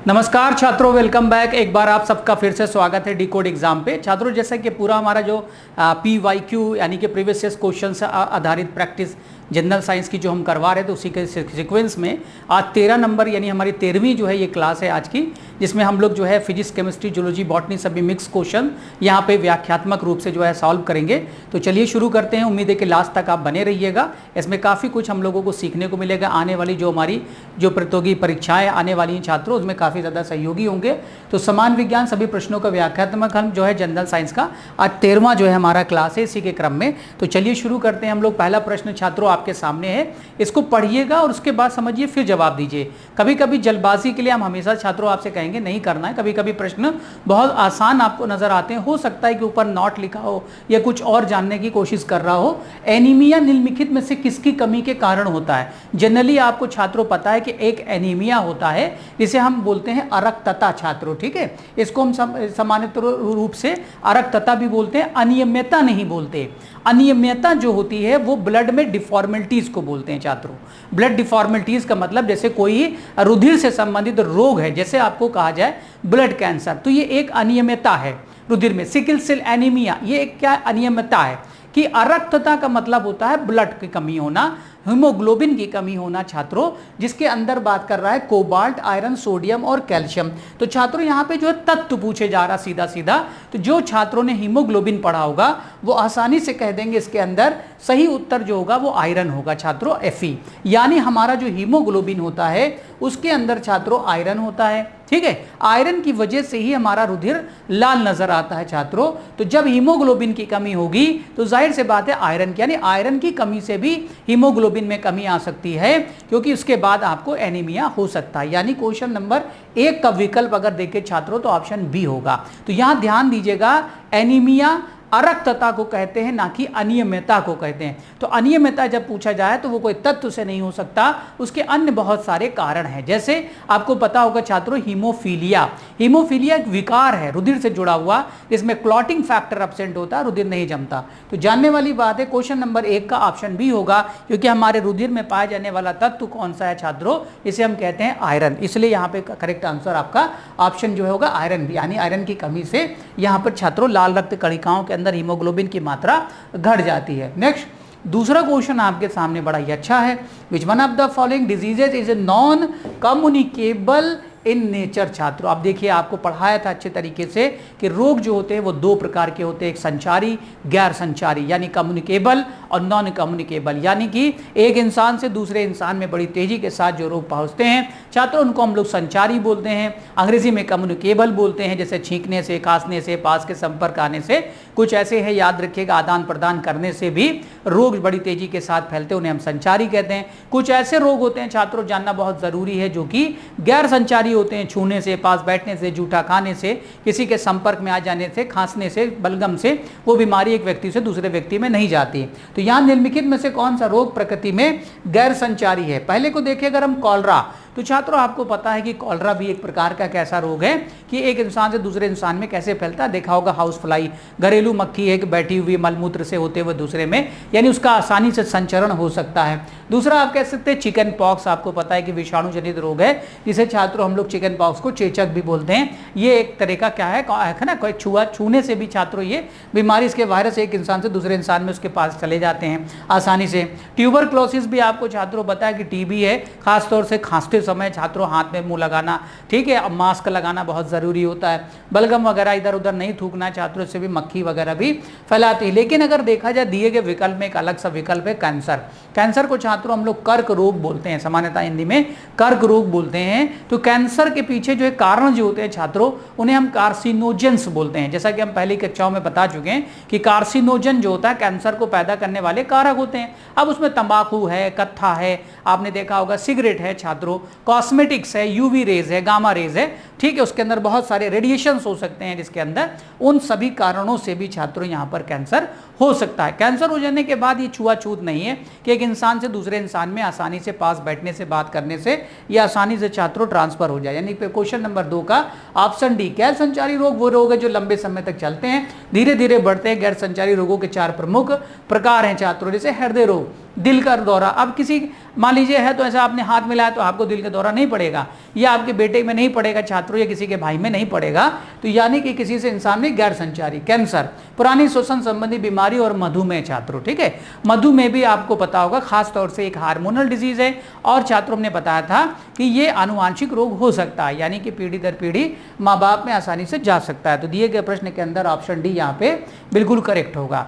नमस्कार छात्रों, welcome back. एक बार आप सबका फिर से स्वागत है डिकोड एग्जाम पे। छात्रों, जैसे कि पूरा हमारा जो PYQ यानी कि प्रीवियस क्वेश्चन से आधारित प्रैक्टिस जनरल साइंस की जो हम करवा रहे थे, उसी के सीक्वेंस में आज 13 नंबर यानी हमारी 13वीं जो है ये क्लास है आज की, जिसमें हम लोग जो है फिजिक्स, केमिस्ट्री, जूलॉजी, बॉटनी सभी मिक्स क्वेश्चन यहाँ पे व्याख्यात्मक रूप से जो है सॉल्व करेंगे। तो चलिए शुरू करते हैं। उम्मीद है कि लास्ट तक आप बने रहिएगा। इसमें काफ़ी कुछ हम लोगों को सीखने को मिलेगा। आने वाली जो हमारी जो प्रतियोगी परीक्षाएँ आने वाली हैं छात्रों, उसमें काफ़ी ज़्यादा सहयोगी होंगे। तो समान विज्ञान सभी प्रश्नों का व्याख्यात्मक हल जो है जनरल साइंस का आज 13वां जो है हमारा क्लास है इसी के क्रम में। तो चलिए शुरू करते हैं हम लोग। पहला प्रश्न छात्रों आपके सामने है, इसको पढ़िएगा और उसके बाद समझिए फिर जवाब दीजिए। कभी कभी जल्दबाजी के लिए हम हमेशा छात्रों आपसे कहेंगे नहीं करना है। कभी कभी प्रश्न बहुत आसान आपको नजर आते हैं, हो सकता है कि ऊपर नॉट लिखा हो या कुछ और जानने की कोशिश कर रहा हो। एनीमिया निम्नलिखित में से किसकी कमी के कारण होता है? जनरली आपको छात्रों पता है कि एक एनीमिया होता है जिसे हम बोलते हैं अरक्तता छात्रों, ठीक है। इसको हम सामान्य रूप से अरक्तता भी बोलते हैं, अनियमितता नहीं बोलते। अनियमितता जो होती है वो ब्लड में डिफॉर्मिलिटीज को बोलते हैं छात्रों। ब्लड डिफॉर्मिलिटीज का मतलब जैसे कोई रुधिर से संबंधित रोग है, जैसे आपको कहा जाए ब्लड कैंसर, तो ये एक अनियमितता है रुधिर में। सिकल सेल एनीमिया ये एक क्या अनियमितता है कि अरक्तता का मतलब होता है ब्लड की कमी होना, हीमोग्लोबिन की कमी होना छात्रों, जिसके अंदर बात कर रहा है कोबाल्ट, आयरन, सोडियम और कैल्शियम। तो छात्रों यहाँ पे जो है तत्व पूछे जा रहा सीधा सीधा, तो जो छात्रों ने हीमोग्लोबिन पढ़ा होगा वो आसानी से कह देंगे इसके अंदर सही उत्तर जो होगा वो आयरन होगा छात्रों, Fe। यानी हमारा जो हीमोग्लोबिन होता है उसके अंदर छात्रों आयरन होता है, ठीक है। आयरन की वजह से ही हमारा रुधिर लाल नजर आता है छात्रों। तो जब हीमोग्लोबिन की कमी होगी तो जाहिर से बात है आयरन की, यानी आयरन की कमी से भी हीमोग्लोबिन में कमी आ सकती है, क्योंकि उसके बाद आपको एनीमिया हो सकता है। यानी क्वेश्चन नंबर 1 का विकल्प अगर देखें छात्रों तो ऑप्शन बी होगा। तो यहां ध्यान दीजिएगा, एनीमिया अरक्तता को कहते हैं, ना कि अनियमितता को कहते हैं। तो अनियमितता जब पूछा जाए तो वो कोई तत्व से नहीं हो सकता, उसके अन्य बहुत सारे कारण हैं। जैसे आपको पता होगा छात्रों हीमोफीलिया। हीमोफीलिया एक विकार है रुधिर से जुड़ा हुआ, जिसमें क्लॉटिंग फैक्टर एब्सेंट होता है, रुधिर नहीं जमता। तो जानने वाली बात है, क्वेश्चन नंबर 1 का ऑप्शन बी होगा, क्योंकि हमारे रुधिर में पाया जाने वाला तत्व कौन सा है छात्रों? इसे हम कहते हैं आयरन। इसलिए यहाँ पे करेक्ट आंसर आपका ऑप्शन जो होगा आयरन, यानी आयरन की कमी से यहाँ पर छात्रों लाल रक्त कणिकाओं के अंदर हीमोग्लोबिन की मात्रा घट जाती है। नेक्स्ट दूसरा क्वेश्चन आपके सामने बड़ा ही अच्छा है। Which one of the following diseases is a non communicable in nature? छात्रों आप देखिए, आपको पढ़ाया था अच्छे तरीके से कि रोग जो होते हैं वो 2 प्रकार के होते हैं, एक संचारी, गैर संचारी, यानी कम्युनिकेबल और नॉन कम्युनिकेबल। यानी कि एक इंसान से दूसरे इंसान में बड़ी तेजी के साथ जो रोग पहुंचते हैं छात्रों, उनको हम लोग संचारी बोलते हैं। अंग्रेजी में कम्युनिकेबल बोलते हैं, जैसे छींकने से, खांसने से, पास के संपर्क आने से। कुछ ऐसे हैं, याद रखिएगा, आदान प्रदान करने से भी रोग बड़ी तेजी के साथ फैलते हैं, उन्हें हम संचारी कहते हैं। कुछ ऐसे रोग होते हैं छात्रों, जानना बहुत जरूरी है, जो कि गैर संचारी होते हैं, छूने से, पास बैठने से, जूठा खाने से, किसी के संपर्क में आ जाने से, खांसने से, बलगम से वो बीमारी एक व्यक्ति से दूसरे व्यक्ति में नहीं जाती। तो यहाँ निम्नलिखित में से कौन सा रोग प्रकृति में गैर संचारी है? पहले को देखिए, अगर हम कॉलरा, तो छात्रों आपको पता है कि कॉलरा भी एक प्रकार का कैसा रोग है कि एक इंसान से दूसरे इंसान में कैसे फैलता है। देखा होगा हाउस फ्लाई, घरेलू मक्खी है कि बैठी हुई मलमूत्र से होते हुए दूसरे में, यानी उसका आसानी से संचरण हो सकता है। दूसरा आप कह सकते हैं चिकन पॉक्स, आपको पता है कि विषाणु जनित रोग है, जिसे छात्रों हम लोग चिकन पॉक्स को चेचक भी बोलते हैं। ये एक तरह का क्या है ना, कोई छूने से भी छात्रों ये बीमारी, इसके वायरस एक इंसान से दूसरे इंसान में उसके पास चले जाते हैं आसानी से। ट्यूबरक्लोसिस भी आपको छात्रों पता है कि टीबी है, खासतौर से खांसते समय छात्रों हाथ में मुंह लगाना, ठीक है, अब मास्क लगाना बहुत जरूरी होता है। बलगम वगैरह इधर उधर नहीं थूकना छात्रों, इससे भी मक्खी वगैरह भी फैलाती है। लेकिन अगर देखा जाए दिए गए विकल्प में एक अलग सा विकल्प है कैंसर। कैंसर को छात्रों हम लोग कर्क रोग बोलते हैं, सामान्यतः हिंदी में कर्क रोग बोलते हैं। तो कैंसर के पीछे जो है कारण जो होते हैं छात्रों, उन्हें हम कार्सिनोजेंस बोलते हैं। जैसा कि हम पहली कक्षाओं में बता चुके हैं कि कार्सिनोजन जो होता है कैंसर को पैदा करने वाले कारक होते हैं। अब उसमें तंबाकू है, कत्था है, आपने देखा होगा सिगरेट है छात्रों, कॉस्मेटिक्स है, यूवी रेज है, गामा रेज है, ठीक है, उसके अंदर बहुत सारे रेडिएशंस हो सकते हैं जिसके अंदर, उन सभी कारणों से भी छात्रों यहाँ पर कैंसर हो सकता है। कैंसर हो जाने के बाद ये छुआछूत नहीं है कि एक इंसान से दूसरे इंसान में आसानी से पास बैठने से, बात करने से या आसानी से छात्रों ट्रांसफर हो जाए। यानी क्वेश्चन नंबर 2 का ऑप्शन डी, गैर संचारी रोग वो रोग है जो लंबे समय तक चलते हैं, धीरे धीरे बढ़ते हैं। गैर संचारी रोगों के 4 प्रमुख प्रकार हैं छात्रों, जैसे हृदय रोग, दिल का दौरा। अब किसी मान लीजिए है तो ऐसा आपने हाथ मिलाया तो आपको दिल का दौरा नहीं पड़ेगा, या आपके बेटे में नहीं पड़ेगा छात्रों, या किसी के भाई में नहीं पड़ेगा, तो यानी कि किसी से इंसान में गैर संचारी। कैंसर, पुरानी श्वसन संबंधी बीमारी और मधुमेह छात्रों, ठीक है। मधुमेह भी आपको पता होगा खास तौर से एक हार्मोनल डिजीज है, और छात्रों ने बताया था कि ये आनुवांशिक रोग हो सकता है, यानी कि पीढ़ी दर पीढ़ी माँ बाप में आसानी से जा सकता है। तो दिए गए प्रश्न के अंदर ऑप्शन डी यहाँ पे बिल्कुल करेक्ट होगा।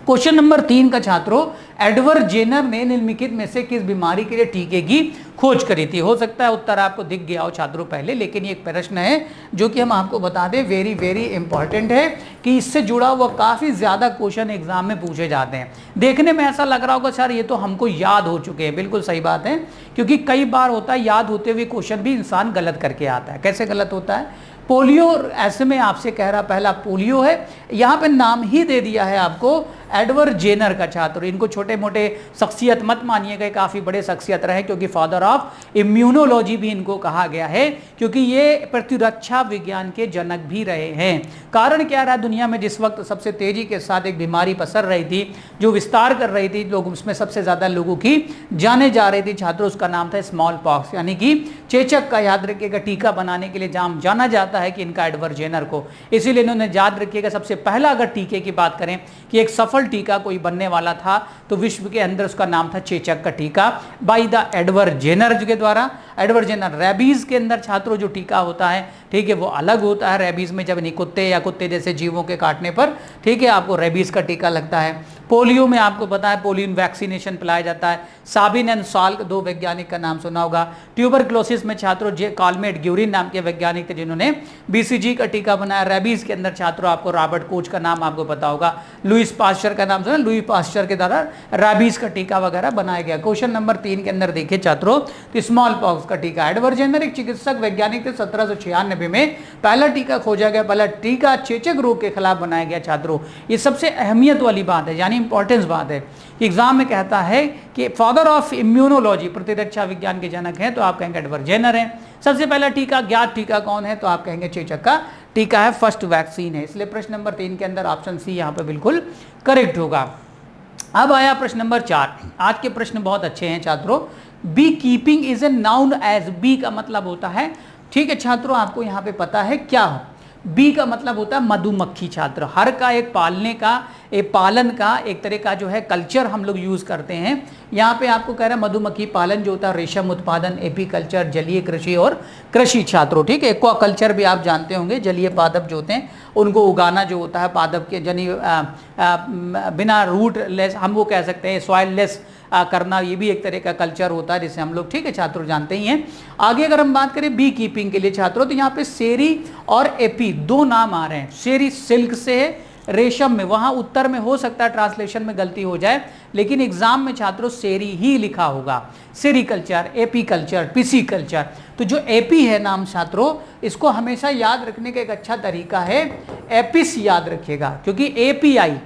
क्वेश्चन नंबर 3 का छात्रों, एडवर्ड जेनर ने निम्नलिखित में से किस बीमारी के लिए टीके की खोज करी थी? हो सकता है उत्तर आपको दिख गया हो छात्रों पहले, लेकिन ये एक प्रश्न है जो कि हम आपको बता दें वेरी वेरी इंपॉर्टेंट है, कि इससे जुड़ा हुआ काफ़ी ज़्यादा क्वेश्चन एग्जाम में पूछे जाते हैं। देखने में ऐसा लग रहा होगा सर ये तो हमको याद हो चुके हैं, बिल्कुल सही बात है, क्योंकि कई बार होता है याद होते हुए क्वेश्चन भी इंसान गलत करके आता है। कैसे गलत होता है? पोलियो, ऐसे में आपसे कह रहा पहला पोलियो है, यहाँ पे नाम ही दे दिया है आपको एडवर्ड जेनर का छात्र। इनको छोटे मोटे शख्सियत मत मानिएगा, काफ़ी बड़े शख्सियत रहे, क्योंकि फादर ऑफ इम्यूनोलॉजी भी इनको कहा गया है, क्योंकि ये प्रतिरक्षा विज्ञान के जनक भी रहे हैं। कारण क्या रहा, दुनिया में जिस वक्त सबसे तेजी के साथ एक बीमारी पसर रही थी, जो विस्तार कर रही थी, लोग उसमें सबसे ज़्यादा लोगों की जाने जा रही थी छात्रों, उसका नाम था स्मॉल पॉक्स, यानी कि चेचक का। याद रखिएगा टीका बनाने के लिए जाना जाता है कि इनका एडवर्ड जेनर को, इसीलिए इन्होंने याद रखिएगा सबसे पहला अगर टीके की बात करें कि एक सफल टीका कोई बनने वाला था तो विश्व के अंदर उसका नाम था चेचक का टीका, बाय द एडवर्ड जेनर के द्वारा। एडवर्ड जेनर, रेबीज के अंदर छात्रों जो टीका होता है, ठीक है, वो अलग होता है। रेबीज में जब कुत्ते या कुत्ते जैसे जीवों के काटने पर, ठीक है, आपको रेबीज का टीका लगता है। पोलियो में आपको पता है पोलियो वैक्सीनेशन पिलाया जाता है। साबिन एंड साल्क, दो वैज्ञानिक का नाम सुना होगा। ट्यूबरक्लोसिस में छात्रों कॉलमेट ग्यूरिन नाम के वैज्ञानिक थे जिन्होंने बीसीजी का टीका बनाया। रेबीज के अंदर छात्रों आपको रॉबर्ट कोच का नाम आपको पता होगा। लुइस पास्चर का नाम सुना, लुई पास्चर के द्वारा रेबीज का टीका वगैरह बनाया गया। क्वेश्चन नंबर 3 के अंदर देखिए छात्रों, तो स्मॉल पॉक्स का टीका, एडवर्ड जेनर एक चिकित्सक वैज्ञानिक थे। 1796 में पहला टीका खोजा गया, पहला टीका चेचक रोग के खिलाफ बनाया गया छात्रों। ये सबसे अहमियत वाली बात है, यानी इंपॉर्टेंस बात है। एग्जाम में कहता है कि फादर ऑफ इम्यूनोलॉजी, प्रतिरक्षा विज्ञान के जनक हैं, तो आप कहेंगे एडवर्ड जेनर हैं। सबसे पहला टीका, ज्ञात टीका कौन है, तो आप कहेंगे चेचक का टीका है, फर्स्ट वैक्सीन है। इसलिए प्रश्न नंबर 3 के अंदर ऑप्शन सी यहाँ पे बिल्कुल करेक्ट होगा। अब आया प्रश्न नंबर 4। आज के प्रश्न बहुत अच्छे हैं छात्रों। Beekeeping is a known as, bee का मतलब होता है, ठीक है छात्रों, आपको यहाँ पे पता है क्या हो, बी का मतलब होता है मधुमक्खी। छात्र, हर का एक पालने का, एक पालन का एक तरह का जो है कल्चर हम लोग यूज करते हैं। यहाँ पे आपको कह रहा है मधुमक्खी पालन जो होता है, रेशम उत्पादन, एपी कल्चर, जलीय कृषि और कृषि छात्रों, ठीक है। एक्वा कल्चर भी आप जानते होंगे, जलीय पादप जो होते हैं उनको उगाना जो होता है, पादप के जनी बिना रूट लेस, हम वो कह सकते हैं सॉइल लेस करना, ये भी एक तरह का कल्चर होता है जिसे हम लोग, ठीक है छात्रों, जानते ही हैं। आगे अगर हम बात करें बी कीपिंग के लिए छात्रों, तो यहाँ पे सेरी और एपी दो नाम आ रहे हैं। सेरी सिल्क से है, रेशम में, वहाँ उत्तर में हो सकता है ट्रांसलेशन में गलती हो जाए, लेकिन एग्जाम में छात्रों सेरी ही लिखा होगा। सेरीकल्चर, एपी कल्चर, पिसी कल्चर। तो जो एपी है नाम छात्रों, इसको हमेशा याद रखने का एक अच्छा तरीका है, एपिस याद रखिएगा, क्योंकि एपीआई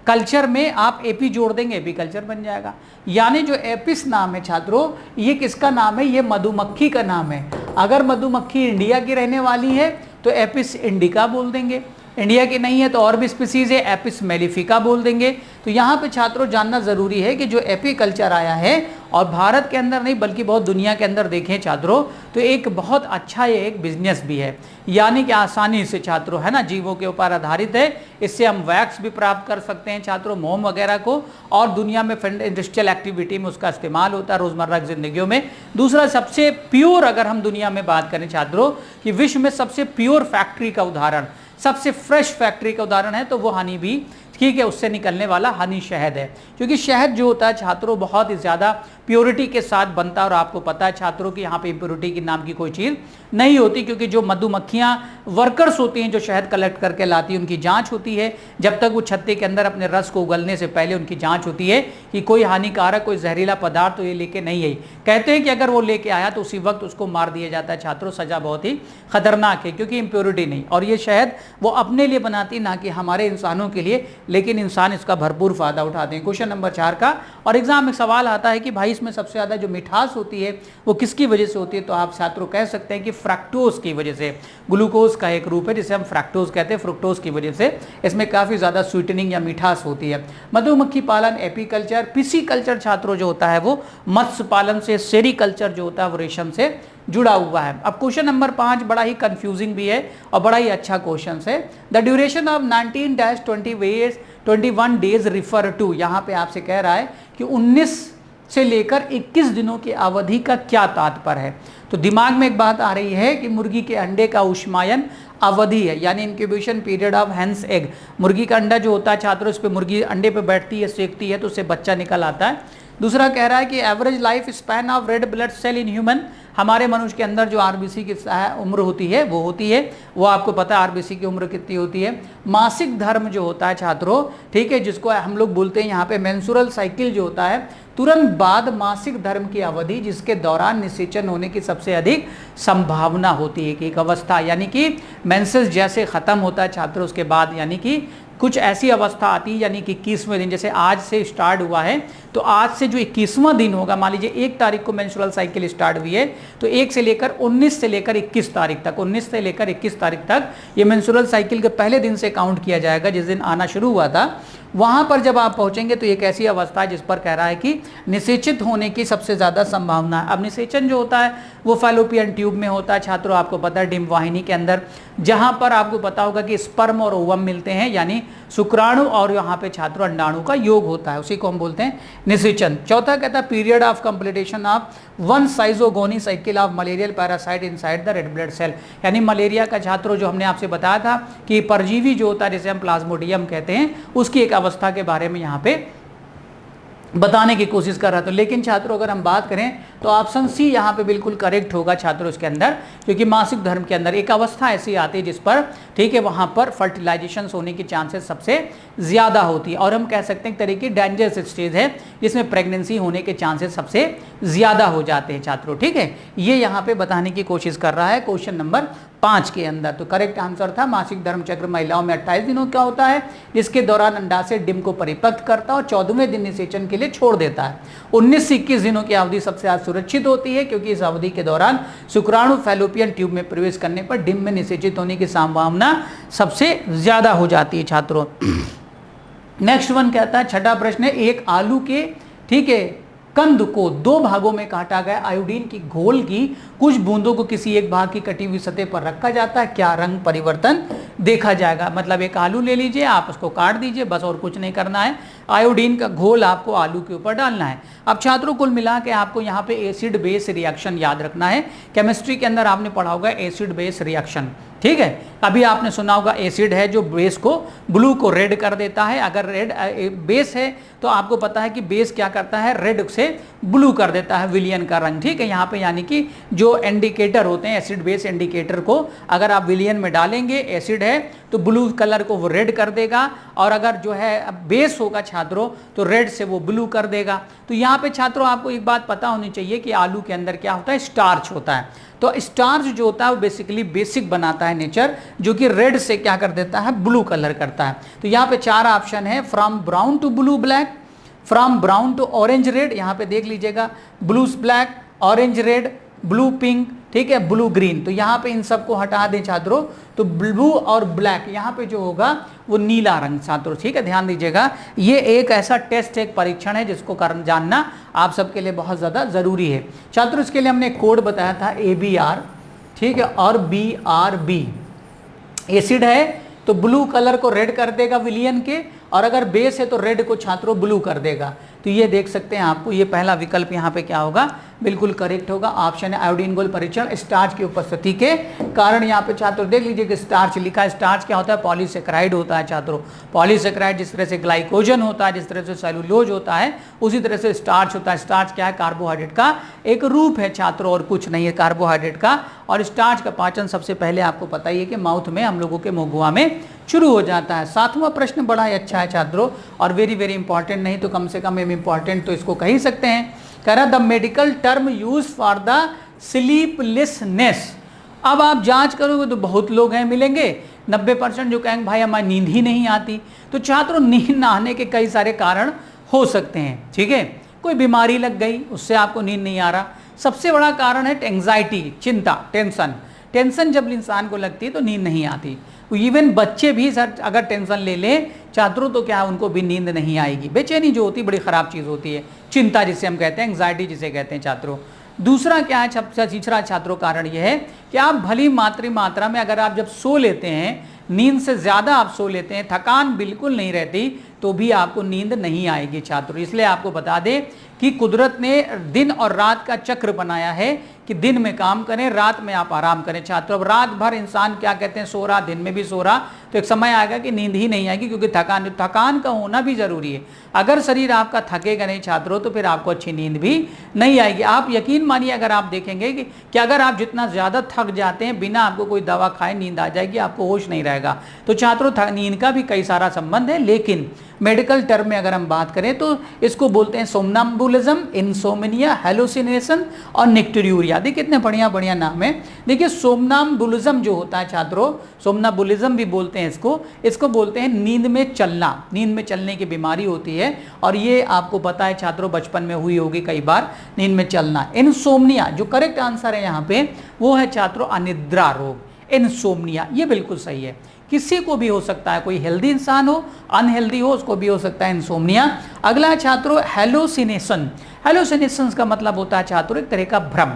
कल्चर में आप एपी जोड़ देंगे, एपी कल्चर बन जाएगा। यानी जो एपिस नाम है छात्रों, ये किसका नाम है, ये मधुमक्खी का नाम है। अगर मधुमक्खी इंडिया की रहने वाली है तो एपिस इंडिका बोल देंगे, इंडिया की नहीं है तो और भी स्पीसीज है, एपिस मेलिफिका बोल देंगे। तो यहाँ पे छात्रों जानना जरूरी है कि जो एपी कल्चर आया है, और भारत के अंदर नहीं बल्कि बहुत दुनिया के अंदर देखें छात्रों, तो एक बहुत अच्छा ये एक बिजनेस भी है, यानी कि आसानी से छात्रों, है ना, जीवों के ऊपर आधारित है। इससे हम वैक्स भी प्राप्त कर सकते हैं छात्रों, मोम वगैरह को, और दुनिया में इंडस्ट्रियल एक्टिविटी में उसका इस्तेमाल होता है रोजमर्रा की जिंदगियों में। दूसरा, सबसे प्योर अगर हम दुनिया में बात करें छात्रों, कि विश्व में सबसे प्योर फैक्ट्री का उदाहरण, सबसे फ्रेश फैक्ट्री का उदाहरण है तो वो हनी बी, ठीक है, उससे निकलने वाला हनी शहद है। क्योंकि शहद जो होता है छात्रों बहुत ही ज़्यादा प्योरिटी के साथ बनता है, और आपको पता है छात्रों कि यहाँ पे इम्प्योरिटी की नाम की कोई चीज़ नहीं होती, क्योंकि जो मधुमक्खियाँ वर्कर्स होती हैं जो शहद कलेक्ट करके लाती हैं, उनकी जांच होती है। जब तक वो छत्ते के अंदर अपने रस को उगलने से पहले उनकी जांच होती है कि कोई हानिकारक, कोई जहरीला पदार्थ तो ये लेके नहीं आई। कहते हैं कि अगर वो लेके आया तो उसी वक्त उसको मार दिया जाता है छात्रों, सज़ा बहुत ही खतरनाक है, क्योंकि इम्प्योरिटी नहीं। और ये शहद वो अपने लिए बनाती, ना कि हमारे इंसानों के लिए, लेकिन इंसान इसका भरपूर फायदा उठाते हैं। क्वेश्चन नंबर 4 का, और एग्जाम में सवाल आता है कि भाई इस टेस्ट में सबसे ज़्यादा जो मिठास होती है वो किसकी वजह से होती है, तो आप छात्रों कह सकते हैं कि फ्रक्टोज की वजह से। ग्लूकोज का एक रूप है जिसे हम फ्रक्टोज कहते हैं, फ्रुक्टोज की वजह से इसमें काफ़ी ज़्यादा स्वीटनिंग या मिठास होती है। मधुमक्खी पालन, एपीकल्चर, पिसीकल्चर छात्रों जो होता है वो मत्स्य पालन से, सेरीकल्चर जो होता है वो रेशम से जुड़ा हुआ है। अब क्वेश्चन नंबर 5 बड़ा ही कंफ्यूजिंग भी है और बड़ा ही अच्छा क्वेश्चन है। The duration of 19-21 days refer to, यहाँ पे आपसे कह रहा है कि 19 से लेकर 21 दिनों की अवधि का क्या तात्पर्य है। तो दिमाग में एक बात आ रही है कि मुर्गी के अंडे का उष्मायन अवधि है, यानी incubation period of hence egg. मुर्गी का अंडा जो होता है छात्रों, इस पे मुर्गी अंडे पे बैठती है, सेकती है तो उससे बच्चा निकल आता है। दूसरा कह रहा है कि average life span of red blood cell in human, हमारे मनुष्य के अंदर जो आरबीसी की उम्र होती है वो आपको पता है आरबीसी की उम्र कितनी होती है। मासिक धर्म जो होता है छात्रों, ठीक है, जिसको हम लोग बोलते हैं यहाँ पे मेंस्ट्रुअल साइकिल जो होता है, तुरंत बाद मासिक धर्म की अवधि जिसके दौरान निषेचन होने की सबसे अधिक संभावना होती है कि एक अवस्था, यानी कि मेंसेस जैसे खत्म होता है छात्रों उसके बाद, यानी कि कुछ ऐसी अवस्था आती है, यानी कि 21वें दिन, जैसे आज से स्टार्ट हुआ है तो आज से जो 21वां दिन होगा, मान लीजिए 1 तारीख को मेंस्ट्रुअल साइकिल स्टार्ट हुई है तो 1 से लेकर 19 से लेकर 21 तारीख तक, 19 से लेकर 21 तारीख तक ये मेंस्ट्रुअल साइकिल के पहले दिन से काउंट किया जाएगा जिस दिन आना शुरू हुआ था। वहां पर जब आप पहुंचेंगे तो एक ऐसी अवस्था है जिस पर कह रहा है कि निषेचित होने की सबसे ज्यादा संभावना है। अब निषेचन जो होता है वो फैलोपियन ट्यूब में होता है छात्रों, आपको पता है डिंब वाहिनी के अंदर, जहां पर आपको पता होगा कि स्पर्म और ओवम मिलते हैं, यानी शुक्राणु और यहाँ पे छात्रों अंडाणु का योग होता है, उसी को हम बोलते हैं निषेचन। चौथा कहता है period of completion of 1 schizogony cycle of malarial parasite inside the red blood cell, यानी मलेरिया का छात्रों जो हमने आपसे बताया था कि परजीवी जो होता है जिसे हम प्लाज्मोडियम कहते हैं, उसकी एक अवस्था के बारे में यहाँ पे बताने की कोशिश कर रहा था। लेकिन छात्रों अगर हम बात करें तो ऑप्शन सी यहाँ पे बिल्कुल करेक्ट होगा छात्रों इसके अंदर, क्योंकि मासिक धर्म के अंदर एक अवस्था ऐसी आती है जिस पर, ठीक है, वहाँ पर फर्टिलाइजेशन होने की चांसेस सबसे ज़्यादा होती है और हम कह सकते हैं एक तरीके डेंजरस स्टेज है जिसमें प्रेगनेंसी होने के चांसेस सबसे ज़्यादा हो जाते हैं छात्रों, ठीक है। ये यहाँ पे बताने की कोशिश कर रहा है क्वेश्चन नंबर 5 के अंदर। तो करेक्ट आंसर था मासिक धर्म चक्र महिलाओं में 28 दिनों का होता है जिसके दौरान अंडाशय डिंब को परिपक्व करता है और 14वें दिन निषेचन के लिए छोड़ देता है। 19 से 21 दिनों की अवधि सबसे ज्यादा सुरक्षित होती है क्योंकि इस अवधि के दौरान शुक्राणु फैलोपियन ट्यूब में प्रवेश करने पर डिंब में निषेचित होने की संभावना सबसे ज्यादा हो जाती है छात्रों। नेक्स्ट वन कहता है, छठा प्रश्न है, एक आलू के, ठीक है, कंद को 2 भागों में काटा गया आयोडीन की घोल की कुछ बूंदों को किसी एक भाग की कटी हुई सतह पर रखा जाता है, क्या रंग परिवर्तन देखा जाएगा। मतलब एक आलू ले लीजिए, आप उसको काट दीजिए, बस और कुछ नहीं करना है, आयोडीन का घोल आपको आलू के ऊपर डालना है। अब छात्रों कुल मिला के आपको यहाँ पे एसिड बेस रिएक्शन याद रखना है। केमिस्ट्री के अंदर आपने पढ़ा होगा एसिड बेस रिएक्शन, ठीक है। अभी आपने सुना होगा एसिड है जो बेस को, ब्लू को रेड कर देता है। अगर रेड बेस है तो आपको पता है कि बेस क्या करता है, रेड से ब्लू कर देता है विलियन का रंग, ठीक है। यहाँ पे यानी कि जो इंडिकेटर होते हैं एसिड बेस इंडिकेटर को अगर आप विलियन में डालेंगे, एसिड है तो ब्लू कलर को वो रेड कर देगा, और अगर जो है बेस होगा छात्रों तो रेड से वो ब्लू कर देगा। तो यहाँ पे छात्रों आपको एक बात पता होनी चाहिए कि आलू के अंदर क्या होता है, स्टार्च होता है। तो स्टार्च जो होता है वो बेसिकली बेसिक बनाता है नेचर, जो कि रेड से क्या कर देता है, ब्लू कलर करता है। तो यहाँ पे 4 ऑप्शन है, from brown to blue black, from brown to orange red, यहाँ पे देख लीजिएगा, blue black, orange red, blue pink, ठीक है, ब्लू ग्रीन। तो यहाँ पे इन सबको हटा दें छात्रों, तो ब्लू और ब्लैक यहाँ पे जो होगा वो नीला रंग छात्रों, ठीक है, ध्यान दीजिएगा। ये एक ऐसा टेस्ट, एक परीक्षण है जिसको जानना आप सबके लिए बहुत ज़्यादा ज़रूरी है छात्रों। इसके लिए हमने कोड बताया था ABR, ठीक है, और BRB। एसिड है तो ब्लू कलर को रेड कर देगा विलियन के, और अगर बेस है तो रेड को छात्रों ब्लू कर देगा। तो ये देख सकते हैं आपको, ये पहला विकल्प यहाँ पे क्या होगा, बिल्कुल करेक्ट होगा। ऑप्शन है आयोडीन घोल परीक्षण स्टार्च की उपस्थिति के कारण। यहाँ पे छात्रों देख लीजिए कि स्टार्च लिखा है, स्टार्च क्या होता है, पॉलीसेकेराइड होता है छात्रों। पॉलीसेकेराइड जिस तरह से ग्लाइकोजन होता है, जिस तरह से सेलुलोज होता है, उसी तरह से स्टार्च होता है। स्टार्च क्या है, कार्बोहाइड्रेट का एक रूप है छात्रों, और कुछ नहीं है कार्बोहाइड्रेट का। और स्टार्च का पाचन सबसे पहले आपको पता ही है कि माउथ में, हम लोगों के मुंह में शुरू हो जाता है। 7वां प्रश्न बड़ा ही अच्छा है छात्रों, और वेरी वेरी इंपॉर्टेंट, नहीं तो कम से कम इंपॉर्टेंट तो इसको कह ही सकते हैं। कह रहा the medical term use for the sleeplessness. अब आप जांच करोगे तो बहुत लोग हैं मिलेंगे, 90% जो कहेंगे भाई हमारी नींद ही नहीं आती। तो छात्रों नींद ना आने के कई सारे कारण हो सकते हैं, ठीक है। कोई बीमारी लग गई उससे आपको नींद नहीं आ रहा। सबसे बड़ा कारण है एंग्जाइटी, चिंता, टेंशन। टेंशन जब इंसान को लगती है तो नींद नहीं आती। इवन बच्चे भी सर अगर टेंशन ले लें छात्रों तो क्या उनको भी नींद नहीं आएगी। बेचैनी जो होती है बड़ी ख़राब चीज़ होती है, चिंता जिसे हम कहते हैं, एंग्जाइटी जिसे कहते हैं छात्रों। दूसरा क्या है, सबसे तीसरा छात्रों कारण यह है कि आप भली मात्रा में अगर आप जब सो लेते हैं, नींद से ज़्यादा आप सो लेते हैं, थकान बिल्कुल नहीं रहती, तो भी आपको नींद नहीं आएगी छात्रों। इसलिए आपको बता दें कि कुदरत ने दिन और रात का चक्र बनाया है कि दिन में काम करें, रात में आप आराम करें छात्रों। अब रात भर इंसान क्या कहते हैं सो रहा, दिन में भी सो रहा, तो एक समय आएगा कि नींद ही नहीं आएगी, क्योंकि थकान का होना भी ज़रूरी है। अगर शरीर आपका थकेगा नहीं छात्रों तो फिर आपको अच्छी नींद भी नहीं आएगी। आप यकीन मानिए अगर आप देखेंगे कि अगर आप जितना ज़्यादा थक जाते हैं बिना आपको कोई दवा खाए नींद आ जाएगी, आपको होश नहीं रहेगा। तो छात्रों नींद का भी कई सारा संबंध है, लेकिन मेडिकल टर्म में अगर हम बात करें तो इसको बोलते हैं सोमनाम्बुलिज्म, इंसोम्निया, हेलुसिनेशन और निक्टूरिया। देखिए कितने बढ़िया बढ़िया नाम है। देखिए सोमनाम्बुलिज्म जो होता है छात्रों, सोमनाम्बुलिज्म भी बोलते हैं इसको बोलते हैं नींद में चलना, नींद में चलने की बीमारी होती है, और ये आपको पता है छात्रों बचपन में हुई होगी कई बार नींद में चलना। इंसोम्निया जो करेक्ट आंसर है यहाँ पे वो है छात्रों अनिद्रा रोग, इंसोम्निया, ये बिल्कुल सही है। किसी को भी हो सकता है, कोई हेल्दी इंसान हो, अनहेल्दी हो, उसको भी हो सकता है इंसोम्निया। अगला है छात्रों हेलोसिनेशन। हेलोसिनेशन का मतलब होता है छात्रों एक तरह का भ्रम,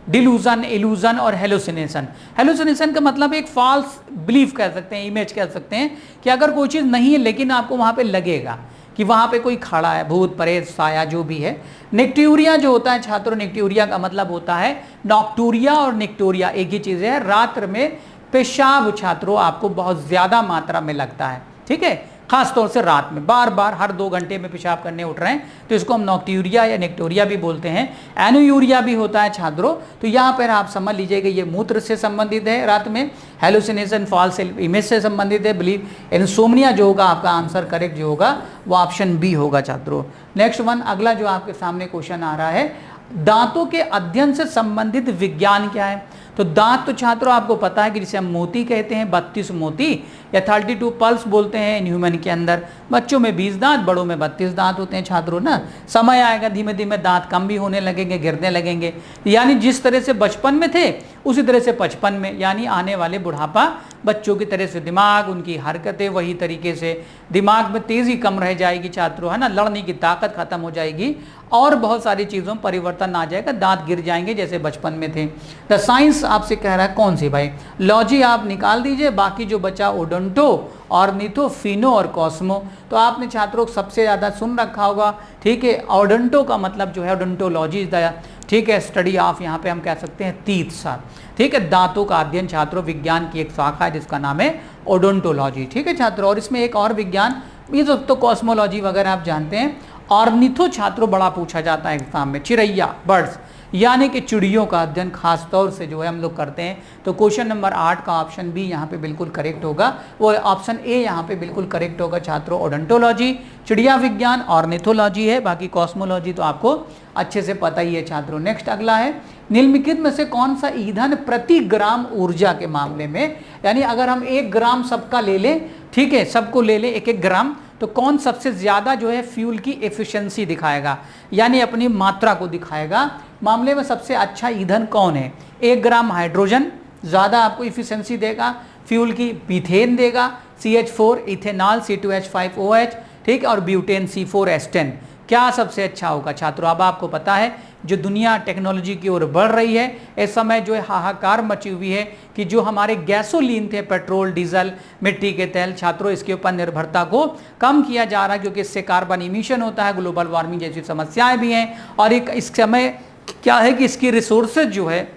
डिलूजन, इल्यूजन और हेलोसिनेशन। हेलोसिनेशन का मतलब एक फॉल्स बिलीफ कह सकते हैं, इमेज कह सकते हैं कि अगर कोई चीज़ नहीं है लेकिन आपको वहाँ पे लगेगा कि वहाँ पे कोई खड़ा है, भूत प्रेत साया जो भी है। निक्टूरिया जो होता है छात्रों, निक्टूरिया का मतलब होता है नॉक्टूरिया और निक्टूरिया एक ही चीज़ है, रात्र में पेशाब छात्रों आपको बहुत ज़्यादा मात्रा में लगता है, ठीक है, खास तौर से रात में बार बार हर 2 घंटे में पेशाब करने उठ रहे हैं तो इसको हम नॉक्टूरिया या निक्टूरिया भी बोलते हैं। एनुयूरिया भी होता है छात्रों, तो यहाँ पर आप समझ लीजिएगा ये मूत्र से संबंधित है रात में, हेलुसिनेशन फॉल्स इमेज से संबंधित है, बिलीव। इंसोम्निया जो होगा आपका आंसर करेक्ट जो होगा वो ऑप्शन बी होगा छात्रों। नेक्स्ट वन, अगला जो आपके सामने क्वेश्चन आ रहा है, दांतों के अध्ययन से संबंधित विज्ञान क्या है। तो दांत तो छात्रों आपको पता है कि जिसे हम मोती कहते हैं, 32 मोती या 32 पल्स बोलते हैं इन ह्यूमन के अंदर। बच्चों में 20 दांत, बड़ों में 32 दांत होते हैं छात्रों ना। समय आएगा धीमे धीमे दांत कम भी होने लगेंगे, गिरने लगेंगे, यानी जिस तरह से बचपन में थे उसी तरह से 55 में, यानी आने वाले बुढ़ापा बच्चों की तरह से दिमाग, उनकी हरकतें वही तरीके से, दिमाग में तेज़ी कम रह जाएगी छात्रों, है ना, लड़ने की ताकत खत्म हो जाएगी और बहुत सारी चीज़ों में परिवर्तन आ जाएगा, दांत गिर जाएंगे जैसे बचपन में थे। द साइंस आपसे कह रहा है कौन सी भाई, लॉजी आप निकाल दीजिए, बाकी जो बचा ओडोंटो, ऑर्निथो, फिनो और कॉस्मो। तो आपने छात्रों को सबसे ज़्यादा सुन रखा होगा, ठीक है। ओडोंटो का मतलब जो है ओडोंटोलॉजी इज द, ठीक है, स्टडी ऑफ, यहाँ पे हम कह सकते हैं तीत सा, ठीक है, दांतों का अध्ययन छात्रों, विज्ञान की एक शाखा है जिसका नाम है ओडोंटोलॉजी, ठीक है छात्रों। और इसमें एक और विज्ञान, ये तो कॉस्मोलॉजी वगैरह आप जानते हैं। ऑर्निथो छात्रों बड़ा पूछा जाता है एग्जाम में, चिड़ैया, बर्ड्स, यानी कि चिड़ियों का अध्ययन खास तौर से जो है हम लोग करते हैं। तो क्वेश्चन नंबर 8 का ऑप्शन बी यहाँ पे बिल्कुल करेक्ट होगा, वो ऑप्शन ए यहाँ पे बिल्कुल करेक्ट होगा छात्रों। ओडोंटोलॉजी चिड़िया विज्ञान, ऑर्निथोलॉजी है, बाकी कॉस्मोलॉजी तो आपको अच्छे से पता ही है छात्रों। नेक्स्ट अगला है, निम्नलिखित में से कौन सा ईंधन प्रति ग्राम ऊर्जा के मामले में, यानी अगर हम 1 ग्राम सबका ले लें, ठीक है, सबको ले लें 1-1 ग्राम, तो कौन सबसे ज़्यादा जो है फ्यूल की एफिशिएंसी दिखाएगा, यानी अपनी मात्रा को दिखाएगा, मामले में सबसे अच्छा ईंधन कौन है। 1 ग्राम हाइड्रोजन ज़्यादा आपको इफिशिएंसी देगा फ्यूल की, मीथेन देगा, CH4 इथेनॉल, C2H5OH, ठीक है, और ब्यूटेन C4H10। क्या सबसे अच्छा होगा छात्रों। अब आपको पता है जो दुनिया टेक्नोलॉजी की ओर बढ़ रही है, इस समय जो है हाहाकार मची हुई है कि जो हमारे गैसोलीन थे, पेट्रोल, डीजल, मिट्टी के तेल, छात्रों इसके ऊपर निर्भरता को कम किया जा रहा है, क्योंकि इससे कार्बन इमिशन होता है, ग्लोबल वार्मिंग जैसी समस्याएं भी हैं, और एक इस समय क्या है कि इसकी रिसोर्सेज जो है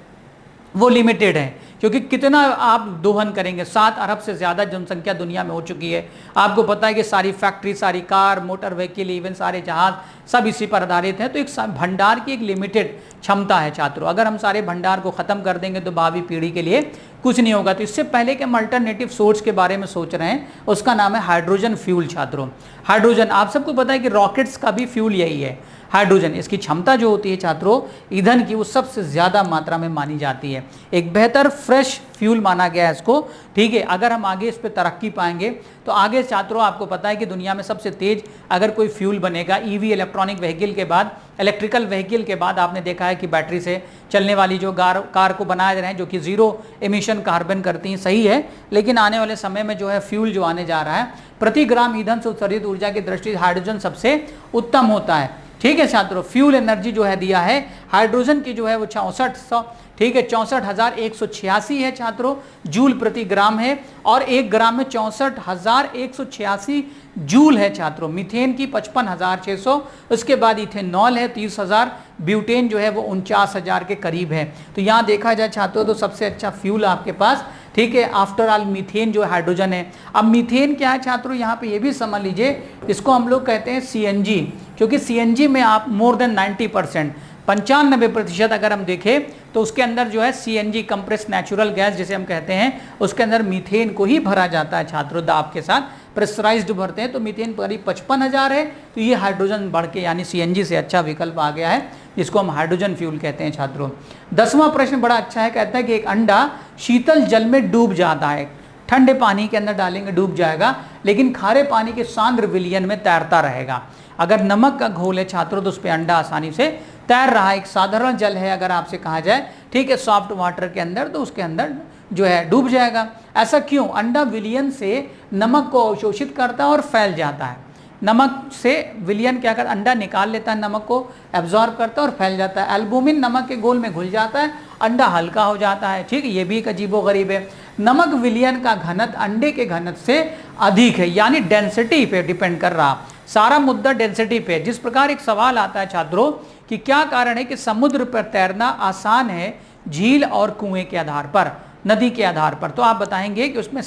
वो लिमिटेड है, क्योंकि कितना आप दोहन करेंगे, 7 अरब से ज़्यादा जनसंख्या दुनिया में हो चुकी है। आपको पता है कि सारी फैक्ट्री, सारी कार, मोटर व्हीकल, इवन सारे जहाज सब इसी पर आधारित हैं। तो एक भंडार की एक लिमिटेड क्षमता है छात्रों, अगर हम सारे भंडार को ख़त्म कर देंगे तो भावी पीढ़ी के लिए कुछ नहीं होगा। तो इससे पहले कि हम अल्टरनेटिव सोर्स के बारे में सोच रहे हैं, उसका नाम है हाइड्रोजन फ्यूल छात्रों। हाइड्रोजन, आप सबको पता है कि रॉकेट्स का भी फ्यूल यही है, हाइड्रोजन, इसकी क्षमता जो होती है छात्रों ईंधन की, वो सबसे ज़्यादा मात्रा में मानी जाती है। एक बेहतर फ्रेश फ्यूल माना गया है इसको, ठीक है। अगर हम आगे इस पर तरक्की पाएंगे तो आगे छात्रों आपको पता है कि दुनिया में सबसे तेज अगर कोई फ्यूल बनेगा ईवी, इलेक्ट्रॉनिक व्हीकल के बाद, इलेक्ट्रिकल व्हीकल के बाद आपने देखा है कि बैटरी से चलने वाली जो कार को बनाए रहे हैं जो कि ज़ीरो एमिशन कार्बन करती हैं, सही है। लेकिन आने वाले समय में जो है फ्यूल जो आने जा रहा है, प्रति ग्राम ईंधन से उत्सर्जित ऊर्जा की दृष्टि से हाइड्रोजन सबसे उत्तम होता है, ठीक है छात्रों। फ्यूल एनर्जी जो है दिया है हाइड्रोजन की जो है वो 6400, ठीक है 64,186 है छात्रों, जूल प्रति ग्राम है, और 1 ग्राम में 64,186 जूल है छात्रों। मीथेन की 55,600, उसके बाद इथेनॉल है 30,000, ब्यूटेन जो है वो 49,000 के करीब है। तो यहाँ देखा जाए छात्रों तो सबसे अच्छा फ्यूल आपके पास, ठीक है, आफ्टर ऑल मीथेन जो हाइड्रोजन है। अब मीथेन क्या है छात्रों, यहाँ पे ये भी समझ लीजिए, इसको हम लोग कहते हैं सीएनजी, क्योंकि सीएनजी में आप मोर देन 90%, 95% अगर हम देखें तो उसके अंदर जो है सीएनजी कंप्रेस नेचुरल गैस जिसे हम कहते हैं, उसके अंदर मीथेन को ही भरा जाता है छात्रों, दाब के साथ प्रेशराइज्ड भरते हैं। तो मीथेन करीब 55,000 है, तो ये हाइड्रोजन बढ़ के यानी सीएनजी से अच्छा विकल्प आ गया है, जिसको हम हाइड्रोजन फ्यूल कहते हैं छात्रों। 10वां प्रश्न बड़ा अच्छा है, कहता है कि एक अंडा शीतल जल में डूब जाता है, ठंडे पानी के अंदर डालेंगे डूब जाएगा, लेकिन खारे पानी के सांद्र विलयन में तैरता रहेगा। अगर नमक का घोल है छात्रों तो उस पर अंडा आसानी से तैर रहा है। एक साधारण जल है अगर आपसे कहा जाए, ठीक है, सॉफ्ट वाटर के अंदर, तो उसके अंदर जो है डूब जाएगा। ऐसा क्यों? अंडा विलयन से नमक को अवशोषित करता है और फैल जाता है। नमक से विलयन क्या कर, अंडा निकाल लेता है, नमक को एब्जॉर्ब करता है और फैल जाता है। एल्बुमिन नमक के घोल में घुल जाता है, अंडा हल्का हो जाता है, ठीक है। ये भी एक अजीबोगरीब है। नमक विलयन का घनत्व अंडे के घनत्व से अधिक है, यानी डेंसिटी पे डिपेंड कर रहा, सारा मुद्दा डेंसिटी पे। जिस प्रकार एक सवाल आता है छात्रों कि क्या कारण है कि समुद्र पर तैरना आसान है झील और कुएं के आधार पर, नदी के आधार पर, तो आप बताएंगे कि उसमें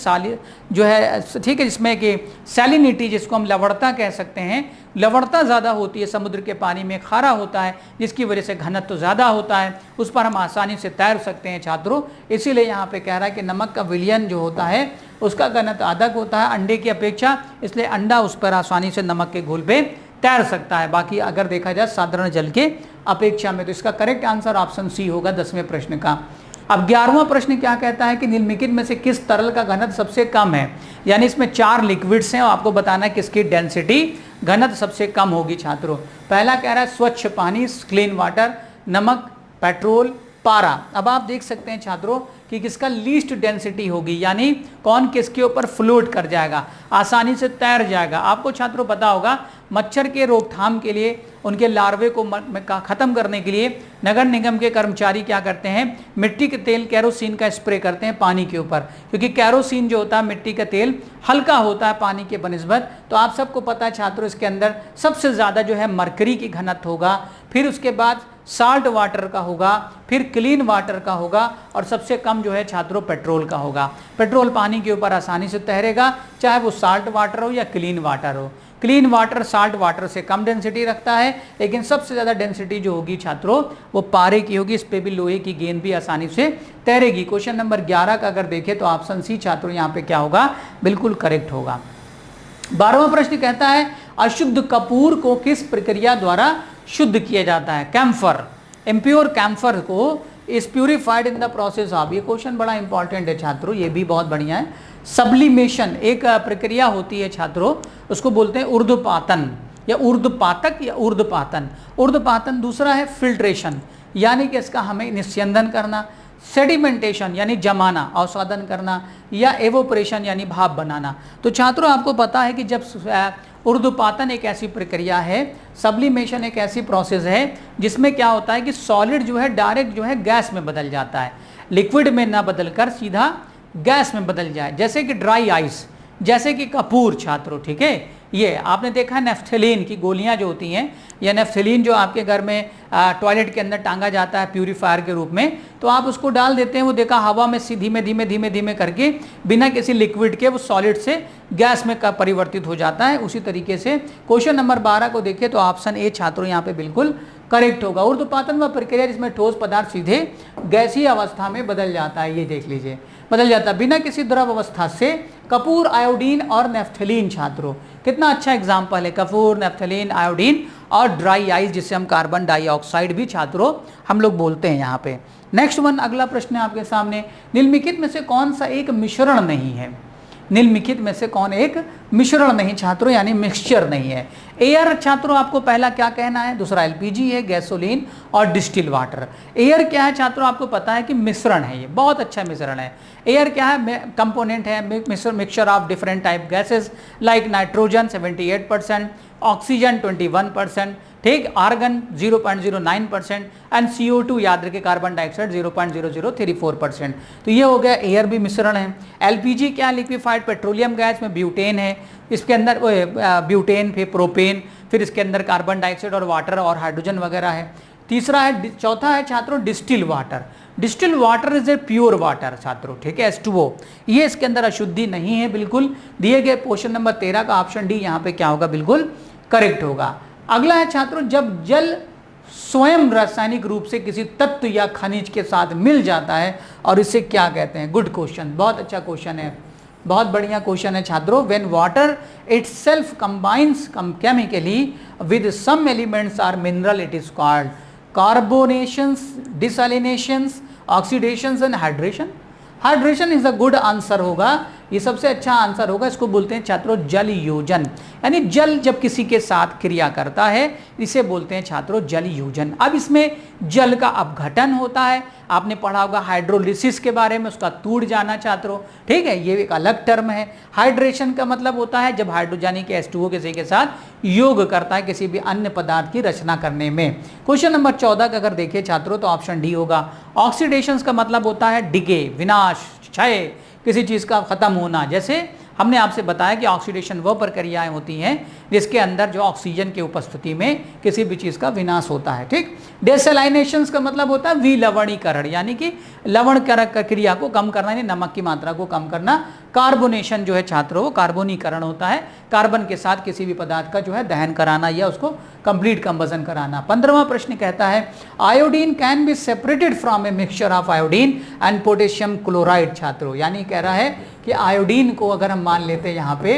जो है, ठीक है, जिसमें कि सैलिनिटी, जिसको हम लवणता कह सकते हैं, लवणता ज़्यादा होती है समुद्र के पानी में, खारा होता है, जिसकी वजह से घनत्व तो ज़्यादा होता है, उस पर हम आसानी से तैर सकते हैं छात्रों। इसीलिए यहाँ पे कह रहा है कि नमक का विलयन जो होता है उसका घनत्व अधिक होता है अंडे की अपेक्षा, इसलिए अंडा उस पर आसानी से नमक के घोल पे तैर सकता है। बाकी अगर देखा जाए साधारण जल के अपेक्षा में, तो इसका करेक्ट आंसर ऑप्शन सी होगा 10वें प्रश्न का। अब 11वां प्रश्न क्या कहता है कि निम्नलिखित में से किस तरल का घनत्व सबसे कम है, यानी इसमें 4 लिक्विड्स हैं और आपको बताना है किसकी डेंसिटी घनत्व सबसे कम होगी छात्रों। पहला कह रहा है स्वच्छ पानी, क्लीन वाटर, नमक, पेट्रोल, पारा। अब आप देख सकते हैं छात्रों कि किसका लीस्ट डेंसिटी होगी, यानी कौन किसके ऊपर फ्लोट कर जाएगा, आसानी से तैर जाएगा। आपको छात्रों पता होगा मच्छर के रोकथाम के लिए, उनके लार्वे को ख़त्म करने के लिए नगर निगम के कर्मचारी क्या करते हैं, मिट्टी के तेल कैरोसिन का स्प्रे करते हैं पानी के ऊपर, क्योंकि कैरोसिन जो होता है मिट्टी का तेल हल्का होता है पानी के बनिस्बत। तो आप सबको पता है छात्रों इसके अंदर सबसे ज़्यादा जो है मरकरी की घनत्व होगा, फिर उसके बाद साल्ट वाटर का होगा, फिर क्लीन वाटर का होगा, और सबसे कम जो है छात्रों पेट्रोल का होगा। पेट्रोल पानी के ऊपर आसानी से तैरेगा, चाहे वो साल्ट वाटर हो या क्लीन वाटर हो। क्लीन वाटर साल्ट वाटर से कम डेंसिटी रखता है, लेकिन सबसे ज़्यादा डेंसिटी जो होगी छात्रों वो पारे की होगी। इस पे भी लोहे की गेंद भी आसानी से तैरेगी। क्वेश्चन नंबर 11 का अगर देखें तो ऑप्शन सी छात्रों यहाँ पे क्या होगा, बिल्कुल करेक्ट होगा। 12वां प्रश्न कहता है अशुद्ध कपूर को किस प्रक्रिया द्वारा शुद्ध किया जाता है, कैम्फर। इम्प्योर कैम्फर को is purified in the process of, ये क्वेश्चन बड़ा इंपॉर्टेंट है छात्रों, ये भी बहुत बढ़िया है। सब्लिमेशन एक प्रक्रिया होती है छात्रों, उसको बोलते हैं ऊर्ध्वपातन या ऊर्ध्वपातक या ऊर्ध्वपातन। ऊर्ध्वपातन दूसरा है फिल्ट्रेशन, यानी कि इसका हमें निस्यंदन करना, सेडिमेंटेशन यानी जमाना अवसादन करना, या एवोपरेशन यानी भाप बनाना। तो छात्रों आपको पता है कि जब ऊर्ध्वपातन एक ऐसी प्रक्रिया है, सब्लिमेशन एक ऐसी प्रोसेस है जिसमें क्या होता है कि सॉलिड जो है डायरेक्ट जो है गैस में बदल जाता है, लिक्विड में ना बदलकर सीधा गैस में बदल जाए, जैसे कि ड्राई आइस, जैसे कि कपूर छात्रों, ठीक है। ये आपने देखा नेफ्थलीन की गोलियां जो होती हैं, या नेफ्थलीन जो आपके घर में टॉयलेट के अंदर टांगा जाता है प्यूरीफायर के रूप में, तो आप उसको डाल देते हैं, वो देखा हवा में धीमे धीमे धीमे धीमे करके बिना किसी लिक्विड के वो सॉलिड से गैस में परिवर्तित हो जाता है। उसी तरीके से क्वेश्चन नंबर 12 को देखें तो ऑप्शन ए छात्रों यहाँ पे बिल्कुल करेक्ट होगा। ऊर्ध्वपातन वह प्रक्रिया जिसमें ठोस पदार्थ सीधे गैसीय अवस्था में बदल जाता है, ये देख लीजिए, बदल जाता है बिना किसी द्रव अवस्था से। कपूर, आयोडीन और नेफ्थलीन छात्रों, कितना अच्छा एग्जाम्पल है, कपूर, नेफ्थलीन, आयोडीन और ड्राई आइस जिसे हम कार्बन डाइऑक्साइड भी छात्रों हम लोग बोलते हैं यहाँ पे। नेक्स्ट वन, अगला प्रश्न है आपके सामने, निम्नलिखित में से कौन सा एक मिश्रण नहीं है? निम्नलिखित में से कौन एक मिश्रण नहीं छात्रों, यानी मिक्सचर नहीं है? एयर छात्रों आपको पहला क्या कहना है, दूसरा एलपीजी है, गैसोलीन और डिस्टिल वाटर। एयर क्या है छात्रों, आपको पता है कि मिश्रण है, ये बहुत अच्छा मिश्रण है। एयर क्या है, कंपोनेंट है, mixture of different type gases like nitrogen 78%, oxygen 21%, ठीक, आर्गन 0.09% एंड CO2 याद रखिए कार्बन डाइऑक्साइड 0.0034%। तो ये हो गया एयर भी मिश्रण है। एलपीजी क्या, लिक्विफाइड पेट्रोलियम गैस में ब्यूटेन है, इसके अंदर ब्यूटेन, फिर प्रोपेन, फिर इसके अंदर कार्बन डाइऑक्साइड और वाटर और हाइड्रोजन वगैरह है। तीसरा है, चौथा है छात्रों distil water. Distil water is a pure water छात्रों, ठीक है, H2O, ये इसके अंदर अशुद्धि नहीं है बिल्कुल। दिए गए क्वेश्चन नंबर 13 का ऑप्शन डी यहाँ पे क्या होगा, बिल्कुल करेक्ट होगा। अगला है छात्रों, जब जल स्वयं रासायनिक रूप से किसी तत्व या खनिज के साथ मिल जाता है और इसे क्या कहते हैं? गुड क्वेश्चन, बहुत अच्छा क्वेश्चन है, बहुत बढ़िया क्वेश्चन है छात्रों। When water itself combines chemically with some elements or mineral, it is called carbonations, desalinations, oxidations and hydration. Hydration is a good answer होगा, ये सबसे अच्छा आंसर होगा। इसको बोलते हैं छात्रों जल योजन, यानी जल जब किसी के साथ क्रिया करता है इसे बोलते हैं छात्रों जल योजन। अब इसमें जल का अपघटन होता है, आपने पढ़ा होगा हाइड्रोलिसिस के बारे में, उसका टूट जाना छात्रों, ठीक है, ये एक अलग टर्म है। हाइड्रेशन का मतलब होता है जब हाइड्रोजन के H2O किसी के साथ योग करता है किसी भी अन्य पदार्थ की रचना करने में। क्वेश्चन नंबर 14 का अगर देखिए छात्रों तो ऑप्शन डी होगा। ऑक्सीडेशन का मतलब होता है डिगे, विनाश, क्षय, किसी चीज़ का ख़त्म होना। जैसे हमने आपसे बताया कि ऑक्सीडेशन वह प्रक्रियाएं होती हैं जिसके अंदर जो ऑक्सीजन की उपस्थिति में किसी भी चीज़ का विनाश होता है, ठीक। डेसैलिनेशन का मतलब होता है विलवणीकरण, यानी कि लवण क्रिया को कम करना, यानी नमक की मात्रा को कम करना। कार्बोनेशन जो है छात्रों वो कार्बोनीकरण होता है, कार्बन के साथ किसी भी पदार्थ का जो है दहन कराना या उसको कंप्लीट कंबसन कराना। 15वां प्रश्न कहता है iodine can be separated from a mixture of iodine and potassium chloride छात्रों, यानी कह रहा है कि आयोडीन को अगर हम मान लेते हैं यहाँ पे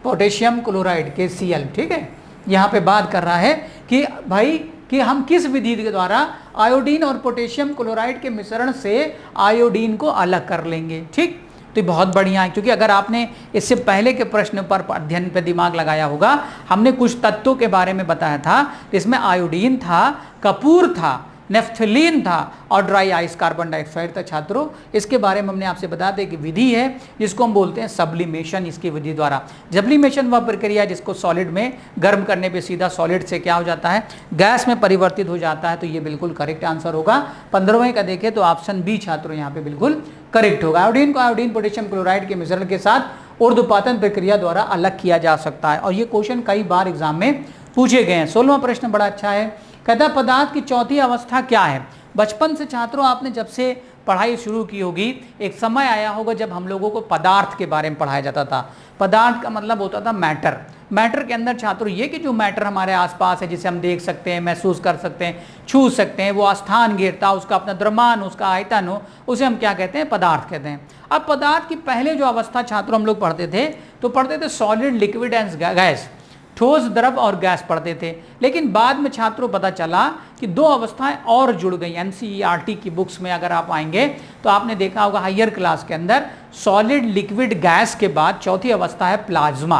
पोटेशियम क्लोराइड KCl, ठीक है, यहाँ पे बात कर रहा है कि भाई कि हम किस विधि के द्वारा आयोडीन और पोटेशियम क्लोराइड के मिश्रण से आयोडीन को अलग कर लेंगे, ठीक। तो बहुत बढ़िया है, क्योंकि अगर आपने इससे पहले के प्रश्न पर अध्ययन पे दिमाग लगाया होगा, हमने कुछ तत्वों के बारे में बताया था, इसमें आयोडीन था, कपूर था, नेफ्थलीन था और ड्राई आइस कार्बन डाइऑक्साइड था छात्रों। इसके बारे में हमने आपसे बता दें कि विधि है जिसको हम बोलते हैं सब्लिमेशन। इसकी विधि द्वारा सब्लिमेशन वह प्रक्रिया जिसको सॉलिड में गर्म करने पे सीधा सॉलिड से क्या हो जाता है, गैस में परिवर्तित हो जाता है। तो ये बिल्कुल करेक्ट आंसर होगा। 15वें का देखें तो ऑप्शन बी छात्रों यहाँ पे बिल्कुल करेक्ट होगा। आयोडीन को आयोडीन पोटेशियम क्लोराइड के मिश्रण के साथ ऊर्ध्वपातन प्रक्रिया द्वारा अलग किया जा सकता है और ये क्वेश्चन कई बार एग्जाम में पूछे गए हैं। 16वां प्रश्न बड़ा अच्छा है, कहता पदार्थ की चौथी अवस्था क्या है। बचपन से छात्रों आपने जब से पढ़ाई शुरू की होगी, एक समय आया होगा जब हम लोगों को पदार्थ के बारे में पढ़ाया जाता था। पदार्थ का मतलब होता था मैटर। मैटर के अंदर छात्रों ये कि जो मैटर हमारे आसपास है, जिसे हम देख सकते हैं, महसूस कर सकते हैं, छू सकते हैं, वो स्थान घेरता, उसका अपना द्रव्यमान, उसका आयतन हो, उसे हम क्या कहते हैं, पदार्थ कहते हैं। अब पदार्थ की पहले जो अवस्था छात्रों हम लोग पढ़ते थे तो पढ़ते थे सॉलिड, लिक्विड एंड गैस, ठोस, द्रव और गैस पढ़ते थे। लेकिन बाद में छात्रों पता चला कि दो अवस्थाएं और जुड़ गई। NCERT की बुक्स में अगर आप आएंगे तो आपने देखा होगा हायर क्लास के अंदर सॉलिड, लिक्विड, गैस के बाद चौथी अवस्था है प्लाज्मा।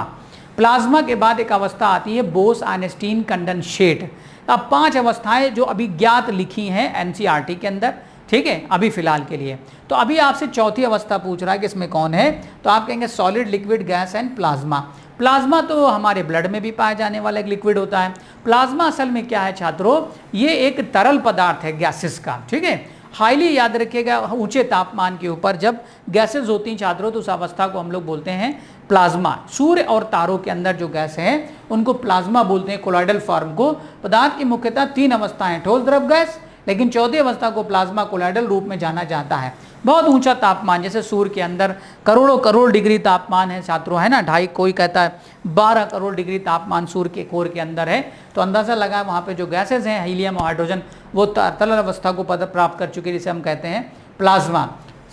प्लाज्मा के बाद एक अवस्था आती है बोस आइंस्टीन कंडेंसेट। अब 5 अवस्थाएं जो अभी ज्ञात लिखी हैं NCERT के अंदर, ठीक है, अभी फिलहाल के लिए। तो अभी आपसे चौथी अवस्था पूछ रहा है कि इसमें कौन है, तो आप कहेंगे solid, liquid, gas and plasma. Plasma तो हमारे ब्लड में भी पाया जाने वाला एक लिक्विड होता है। प्लाज्मा असल में क्या है छात्रों, ये एक तरल पदार्थ है गैसेस का, ठीक है। हाईली याद रखिएगा, ऊंचे तापमान के ऊपर जब गैसेस होती हैं छात्रों तो उस अवस्था को हम लोग बोलते हैं प्लाज्मा। सूर्य और तारों के अंदर जो गैस है उनको प्लाज्मा बोलते हैं, कोलॉइडल फॉर्म को। पदार्थ की मुख्यतः 3 अवस्थाएं, ठोस, द्रव, गैस, लेकिन चौथी अवस्था को प्लाज्मा कोलॉइडल रूप में जाना जाता है। बहुत ऊंचा तापमान, जैसे सूर्य के अंदर करोड़ों करोड़ डिग्री तापमान है छात्रों, है ना, कोई कहता है 12 करोड़ डिग्री तापमान सूर्य के कोर के अंदर है। तो अंदाजा लगा वहाँ पे जो गैसेज हैं हीलियम और हाइड्रोजन वो तरल अवस्था को प्राप्त कर चुके, जिसे हम कहते हैं प्लाज्मा।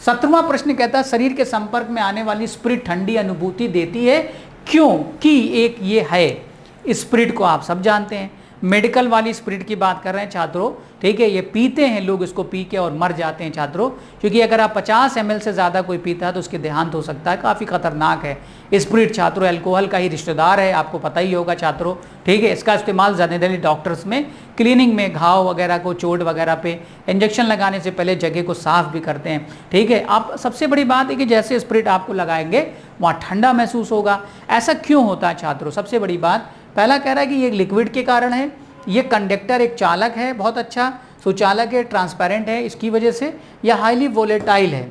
17वां प्रश्न कहता है शरीर के संपर्क में आने वाली स्पिरिट ठंडी अनुभूति देती है, क्यों कि एक ये है। स्पिरिट को आप सब जानते हैं, मेडिकल वाली स्पिरिट की बात कर रहे हैं छात्रों, ठीक है। ये पीते हैं लोग इसको, पी के और मर जाते हैं छात्रों, क्योंकि अगर आप 50 ml से ज़्यादा कोई पीता है तो उसके देहांत हो सकता है, काफ़ी खतरनाक है स्पिरिट छात्रों। अल्कोहल का ही रिश्तेदार है, आपको पता ही होगा छात्रों, ठीक है। इसका इस्तेमाल जनरली डॉक्टर्स में क्लीनिंग में, घाव वगैरह को, चोट वगैरह पे इंजेक्शन लगाने से पहले जगह को साफ भी करते हैं, ठीक है। आप सबसे बड़ी बात है कि जैसे स्पिरिट आपको लगाएंगे वहाँ ठंडा महसूस होगा। ऐसा क्यों होता है छात्रों? सबसे बड़ी बात, पहला कह रहा है कि ये लिक्विड के कारण है, ये कंडक्टर एक चालक है, बहुत अच्छा सुचालक है, ट्रांसपेरेंट है, इसकी वजह से यह हाईली वोलेटाइल है।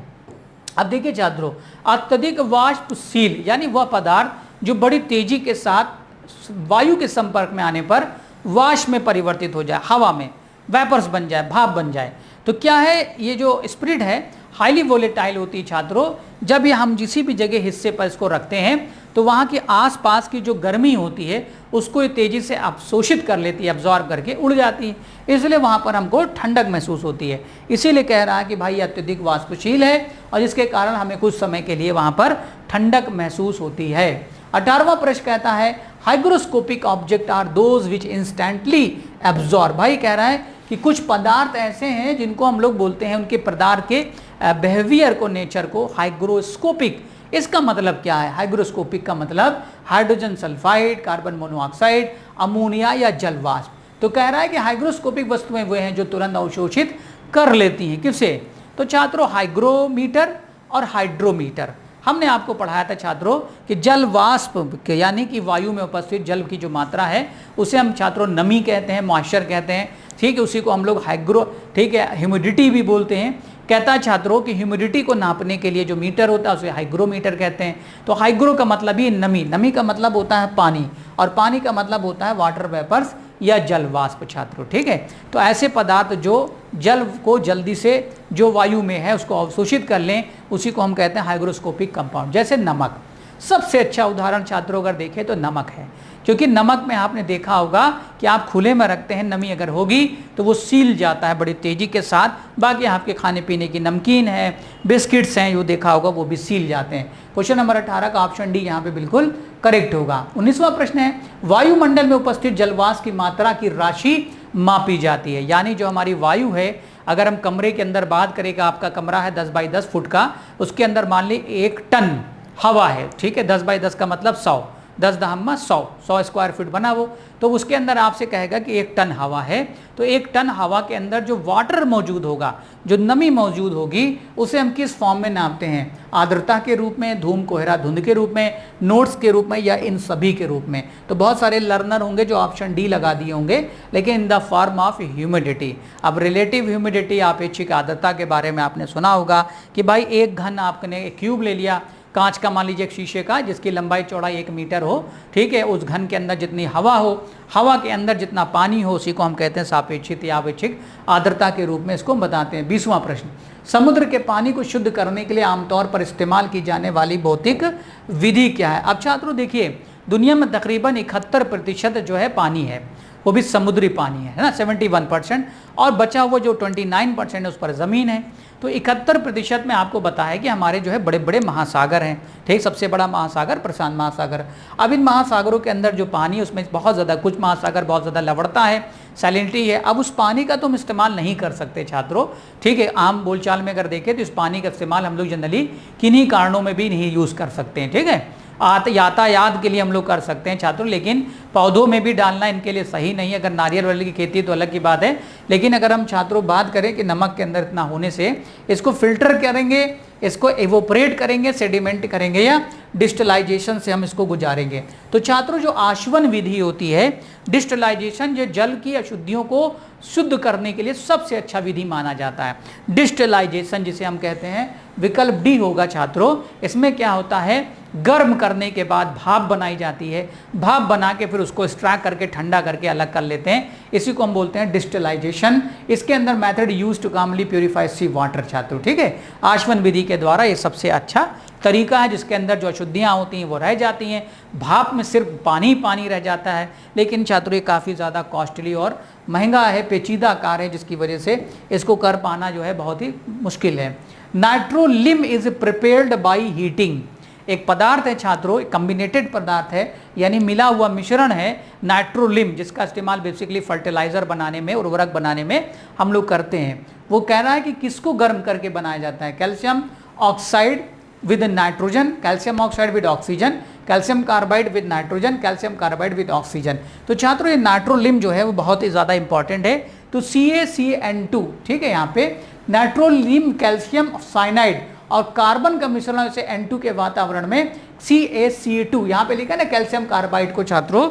अब देखिए छात्रों, अत्यधिक वाष्पशील यानी वह पदार्थ जो बड़ी तेजी के साथ वायु के संपर्क में आने पर वाष्प में परिवर्तित हो जाए, हवा में वेपर्स बन जाए, भाप बन जाए। तो क्या है, ये जो स्पिरिट है हाईली वोलेटाइल होती है छात्रों। जब ये हम किसी भी जगह हिस्से पर इसको रखते हैं तो वहाँ की आसपास की जो गर्मी होती है उसको ये तेज़ी से अवशोषित कर लेती है, अब्जॉर्ब करके उड़ जाती है, इसलिए वहाँ पर हमको ठंडक महसूस होती है। इसीलिए कह रहा है कि भाई अत्यधिक वाष्पशील है और जिसके कारण हमें कुछ समय के लिए वहाँ पर ठंडक महसूस होती है। 18वां प्रश्न कहता है hygroscopic object are those which instantly absorb. भाई कह रहा है कि कुछ पदार्थ ऐसे हैं जिनको हम लोग बोलते हैं, उनके पदार्थ के बिहेवियर को, नेचर को हाइग्रोस्कोपिक। इसका मतलब क्या है? हाइग्रोस्कोपिक का मतलब hydrogen sulphide, carbon monoxide, ammonia या जलवाष्प। तो कह रहा है कि हाइग्रोस्कोपिक वस्तुएं वे हैं जो तुरंत अवशोषित कर लेती हैं। किससे? तो छात्रों हाइग्रोमीटर और हाइड्रोमीटर। हमने आपको पढ़ाया था छात्रों कि जल वाष्प यानी कि वायु में उपस्थित जल की जो मात्रा है उसे हम छात्रों नमी कहते हैं, मॉइस्चर कहते हैं, ठीक है। उसी को हम लोग हाइग्रो, ठीक है, ह्यूमिडिटी भी बोलते हैं। कहता है छात्रों कि ह्यूमिडिटी को नापने के लिए जो मीटर होता है उसे हाइग्रोमीटर कहते हैं। तो हाइग्रो का मतलब ही नमी, नमी का मतलब होता है पानी, और पानी का मतलब होता है वाटर वेपर्स या जल वाष्प छात्रों, ठीक है। तो ऐसे पदार्थ जो जल को जल्दी से जो वायु में है उसको अवशोषित कर लें, उसी को हम कहते हैं हाइग्रोस्कोपिक कंपाउंड। जैसे नमक, सबसे अच्छा उदाहरण छात्रों अगर देखें तो नमक है, क्योंकि नमक में आपने देखा होगा कि आप खुले में रखते हैं, नमी अगर होगी तो वो सील जाता है बड़ी तेज़ी के साथ। बाकी आपके खाने पीने की नमकीन है, बिस्किट्स हैं, यो देखा होगा वो भी सील जाते हैं। क्वेश्चन नंबर 18 का ऑप्शन डी यहाँ पे बिल्कुल करेक्ट होगा। 19वां प्रश्न है वायुमंडल में उपस्थित जलवाष्प की मात्रा की राशि मापी जाती है। यानी जो हमारी वायु है, अगर हम कमरे के अंदर बात करेगा, आपका कमरा है 10 बाई 10 फुट का, उसके अंदर मान ली 1 टन हवा है, ठीक है। 10 बाई 10 का मतलब 100, 10 दहम्मा 100 स्क्वायर फीट बना वो, तो उसके अंदर आपसे कहेगा कि 1 टन हवा है। तो 1 टन हवा के अंदर जो वाटर मौजूद होगा, जो नमी मौजूद होगी, उसे हम किस फॉर्म में नापते हैं? आर्द्रता के रूप में, धूम कोहरा धुंध के रूप में, नोट्स के रूप में, या इन सभी के रूप में? तो बहुत सारे लर्नर होंगे जो ऑप्शन डी लगा दिए होंगे, लेकिन in the form of humidity. अब रिलेटिव ह्यूमिडिटी, आपेक्षिक आर्द्रता के बारे में आपने सुना होगा कि भाई एक घन आपने एक क्यूब ले लिया कांच का, मान लीजिए एक शीशे का, जिसकी लंबाई चौड़ाई 1 मीटर हो, ठीक है। उस घन के अंदर जितनी हवा हो, हवा के अंदर जितना पानी हो, उसी को हम कहते हैं सापेक्षिक या आपेक्षिक आर्द्रता के रूप में इसको बताते हैं। 20वां प्रश्न समुद्र के पानी को शुद्ध करने के लिए आमतौर पर इस्तेमाल की जाने वाली भौतिक विधि क्या है? अब छात्रों देखिए, दुनिया में तकरीबन 71% जो है पानी है, वो भी समुद्री पानी है ना, 71%, और बचा हुआ जो 29% है उस पर ज़मीन है। तो 71% में आपको बताया कि हमारे जो है बड़े बड़े महासागर हैं, ठीक। सबसे बड़ा महासागर प्रशांत महासागर। अब इन महासागरों के अंदर जो पानी है उसमें बहुत ज़्यादा, कुछ महासागर बहुत ज़्यादा लवणता है, सैलिनिटी है। अब उस पानी का तो हम इस्तेमाल नहीं कर सकते छात्रों, ठीक है। आम बोलचाल में अगर देखें तो इस पानी का इस्तेमाल हम लोग जनरली किन्हीं कारणों में भी नहीं यूज़ कर सकते हैं, ठीक है। यातायात के लिए हम लोग कर सकते हैं छात्रों, लेकिन पौधों में भी डालना इनके लिए सही नहीं है। अगर नारियल वाले की खेती तो अलग की बात है, लेकिन अगर हम छात्रों बात करें कि नमक के अंदर इतना होने से इसको फिल्टर करेंगे, इसको एवोपरेट करेंगे, सेडिमेंट करेंगे, या डिस्टिलाइजेशन से हम इसको गुजारेंगे। तो छात्रों जो आशवन विधि होती है, डिस्टिलाइजेशन, जो जल की अशुद्धियों को शुद्ध करने के लिए सबसे अच्छा विधि माना जाता है। डिस्टिलाइजेशन जिसे हम कहते हैं, विकल्प डी होगा छात्रों। इसमें क्या होता है, गर्म करने के बाद भाप बनाई जाती है, भाप बना के फिर उसको एक्सट्रैक्ट करके ठंडा करके अलग कर लेते हैं, इसी को हम बोलते हैं डिस्टिलाइजेशन। इसके अंदर method use to commonly purify sea water छात्रों, ठीक है। आशवन विधि के द्वारा ये सबसे अच्छा तरीका है, जिसके अंदर जो अशुद्धियाँ होती हैं वो रह जाती हैं, भाप में सिर्फ पानी पानी रह जाता है। लेकिन छात्रों ये काफ़ी ज़्यादा कॉस्टली और महंगा है, पेचीदा कार्य है, जिसकी वजह से इसको कर पाना जो है बहुत ही मुश्किल है। Nitrolim is prepared by heating एक पदार्थ है छात्रों, एक कम्बिनेटेड पदार्थ है, यानी मिला हुआ मिश्रण है नाइट्रोलिम, जिसका इस्तेमाल बेसिकली फर्टिलाइजर बनाने में, उर्वरक बनाने में हम लोग करते हैं। वो कह रहा है कि किसको गर्म करके बनाया जाता है, calcium oxide with nitrogen, calcium oxide with oxygen, calcium carbide with nitrogen, calcium carbide with oxygen. तो छात्रों ये नाइट्रोलिम जो है वो बहुत ही ज़्यादा इंपॉर्टेंट है। तो CaCN2, ठीक है, यहाँ पे नाइट्रोलिम कैल्शियम साइनाइड और कार्बन का मिश्रण से N2 के वातावरण में CaC2, यहाँ पे लिखा है ना कैल्शियम कार्बाइड को छात्रों,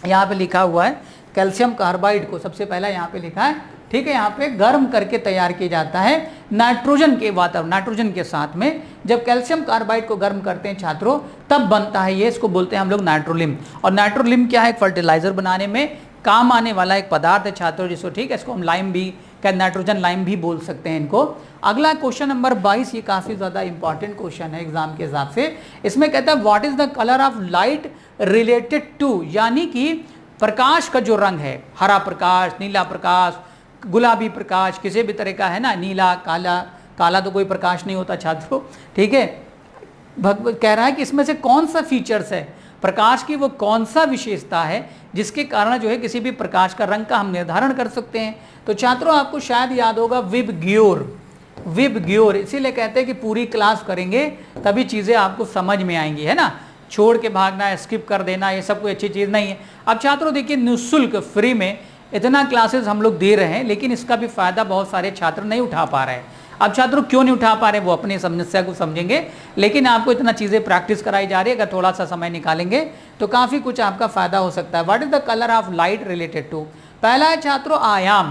यहाँ पे लिखा हुआ है कैल्शियम कार्बाइड को सबसे पहला यहाँ पे लिखा है, ठीक है, यहाँ पे गर्म करके तैयार किया जाता है नाइट्रोजन के वातावरण, नाइट्रोजन के साथ में जब कैल्शियम कार्बाइड को गर्म करते हैं छात्रों तब बनता है ये, इसको बोलते हैं हम लोग नाइट्रोलिम। और नाइट्रोलिम क्या है, फर्टिलाइजर बनाने में काम आने वाला एक पदार्थ है छात्रों, जिसको, ठीक है, इसको हम लाइम भी, क्या नाइट्रोजन लाइम भी बोल सकते हैं इनको। अगला क्वेश्चन नंबर 22, ये काफ़ी ज़्यादा इंपॉर्टेंट क्वेश्चन है एग्जाम के हिसाब से। इसमें कहता है what is the colour of light related to, यानी कि प्रकाश का जो रंग है, हरा प्रकाश, नीला प्रकाश, गुलाबी प्रकाश, किसी भी तरह का है ना, नीला, काला, काला तो कोई प्रकाश नहीं होता छात्रों, ठीक है। कह रहा है कि इसमें से कौन सा फीचर्स है, प्रकाश की वो कौन सा विशेषता है जिसके कारण जो है किसी भी प्रकाश का रंग का हम निर्धारण कर सकते हैं। तो छात्रों आपको शायद याद होगा विबग्योर, विबग्योर, इसीलिए कहते हैं कि पूरी क्लास करेंगे तभी चीज़ें आपको समझ में आएंगी, है ना, छोड़ के भागना, स्किप कर देना, ये सब कोई अच्छी चीज़ नहीं है। अब छात्रों देखिए निःशुल्क फ्री में इतना क्लासेस हम लोग दे रहे हैं, लेकिन इसका भी फायदा बहुत सारे छात्र नहीं उठा पा रहे हैं। अब छात्रों क्यों नहीं उठा पा रहे वो अपनी समस्या को समझेंगे, लेकिन आपको इतना चीज़ें प्रैक्टिस कराई जा रही है, अगर थोड़ा सा समय निकालेंगे तो काफ़ी कुछ आपका फायदा हो सकता है। What is the colour of light related to, पहला है छात्रों आयाम,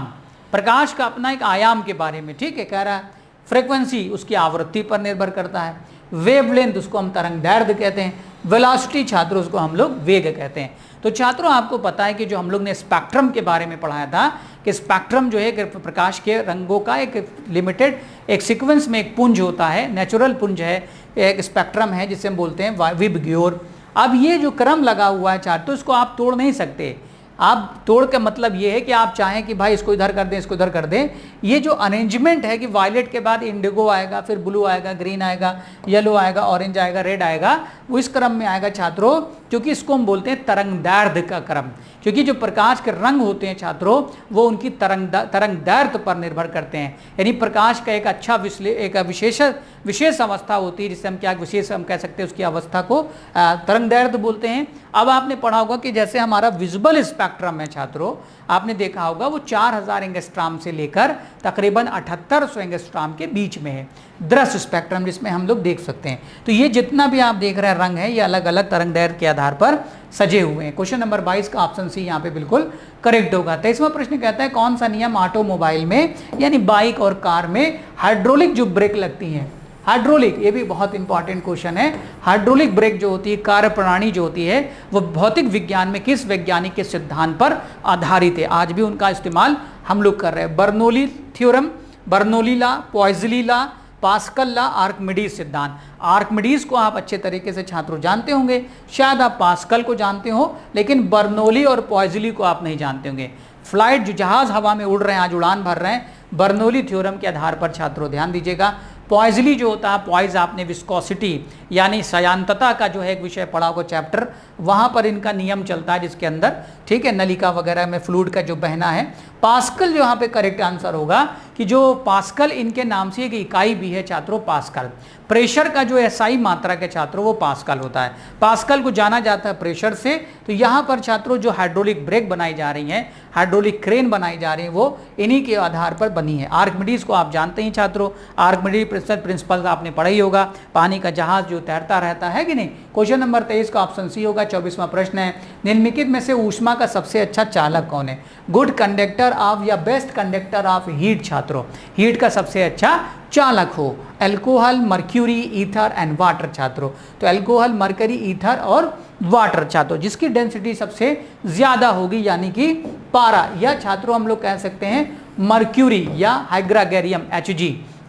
प्रकाश का अपना एक आयाम के बारे में, ठीक है, कह रहा है फ्रीक्वेंसी उसकी आवृत्ति पर निर्भर करता है, वेवलेंथ उसको हम तरंग दैर्ध्य कहते हैं, वेलोसिटी छात्रों उसको हम लोग वेग कहते हैं। तो छात्रों आपको पता है कि जो हम लोग ने स्पेक्ट्रम के बारे में पढ़ाया था कि स्पेक्ट्रम जो है प्रकाश के रंगों का एक लिमिटेड एक सीक्वेंस में एक पुंज होता है, नेचुरल पुंज है, एक स्पेक्ट्रम है जिसे हम बोलते हैं विबग्योर। अब ये जो क्रम लगा हुआ है छात्रों इसको आप तोड़ नहीं सकते, आप तोड़ का मतलब ये है कि आप चाहें कि भाई इसको इधर कर दें, इसको इधर कर दें, ये जो अरेंजमेंट है कि वायलेट के बाद इंडिगो आएगा, फिर ब्लू आएगा, ग्रीन आएगा, येलो आएगा, ऑरेंज आएगा, रेड आएगा, वो इस क्रम में आएगा छात्रों, क्योंकि इसको हम बोलते हैं तरंग दैर्ध्य का क्रम, क्योंकि जो प्रकाश के रंग होते हैं छात्रों वो उनकी तरंग दैर्ध्य पर निर्भर करते हैं। यानी प्रकाश का एक अच्छा विशेष अवस्था होती है जिससे हम क्या विशेष हम कह सकते हैं उसकी अवस्था को तरंग दैर्ध्य बोलते हैं। अब आपने पढ़ा होगा कि जैसे हमारा विजुअल स्पेक्ट्रम है छात्रों, आपने देखा होगा वो 4000 एंगस्ट्रॉम से लेकर तकरीबन 7800 एंगस्ट्रॉम के बीच में है दृश्य स्पेक्ट्रम, जिसमें हम लोग देख सकते हैं। तो ये जितना भी आप देख रहे हैं रंग है ये अलग अलग तरंग दैर्ध्य के आधार पर सजे हुए हैं। क्वेश्चन नंबर 22 का ऑप्शन सी यहाँ पे बिल्कुल करेक्ट होगा। 23वां प्रश्न कहता है कौन सा नियम ऑटोमोबाइल में यानी बाइक और कार में हाइड्रोलिक जो ब्रेक लगती हैं, हाइड्रोलिक, ये भी बहुत इंपॉर्टेंट क्वेश्चन है। हाइड्रोलिक ब्रेक जो होती है, कार्य प्रणाली जो होती है, वो भौतिक विज्ञान में किस वैज्ञानिक के सिद्धांत पर आधारित है? आज भी उनका इस्तेमाल हम लोग कर रहे हैं। Bernoulli theorem, Bernoulli law, Poiseuille law, Pascal law, Archimedes सिद्धांत। आर्किमिडीज को आप अच्छे तरीके से छात्रों जानते होंगे, शायद आप पास्कल को जानते हो, लेकिन बर्नौली और पॉइज़ली को आप नहीं जानते होंगे। फ्लाइट जो जहाज हवा में उड़ रहे हैं, आज उड़ान भर रहे हैं, बर्नौली थ्योरम के आधार पर छात्रों ध्यान दीजिएगा। पॉइज़ली जो होता है, पॉइज आपने विस्कोसिटी यानी सयांतता का जो है एक विषय पढ़ा होगा चैप्टर, वहाँ पर इनका नियम चलता है जिसके अंदर, ठीक है, नलिका वगैरह में फ्लूइड का जो बहना है। पास्कल जो यहाँ पे करेक्ट आंसर होगा कि जो पास्कल इनके नाम से एक इकाई भी है छात्रों, पास्कल। प्रेशर का जो एसआई मात्रा के छात्रों वो पास्कल होता है। पास्कल को जाना जाता है प्रेशर से। तो यहाँ पर छात्रों जो हाइड्रोलिक ब्रेक बनाई जा रही हैं, हाइड्रोलिक क्रेन बनाई जा रही है, वो इन्हीं के आधार पर बनी है। आर्किमिडीज को आप जानते हैं छात्रों, आर्किमिडीज प्रिंसिपल आपने पढ़ा ही होगा, पानी का जहाज जो तैरता रहता है कि नहीं। क्वेश्चन नंबर 23 का ऑप्शन सी होगा। 24वां प्रश्न है निम्नलिखित में से ऊष्मा का सबसे अच्छा चालक कौन है? गुड कंडक्टर ऑफ या बेस्ट कंडक्टर ऑफ हीट छात्रों, हीट का सबसे अच्छा चालक हो। Alcohol, mercury, ether and water छात्रों। तो एल्कोहल, मरकरी, ईथर और वाटर छात्रों, जिसकी डेंसिटी सबसे ज्यादा होगी यानी कि पारा, या छात्रों हम लोग कह सकते हैं मर्क्यूरी या हाइड्रोगेरियम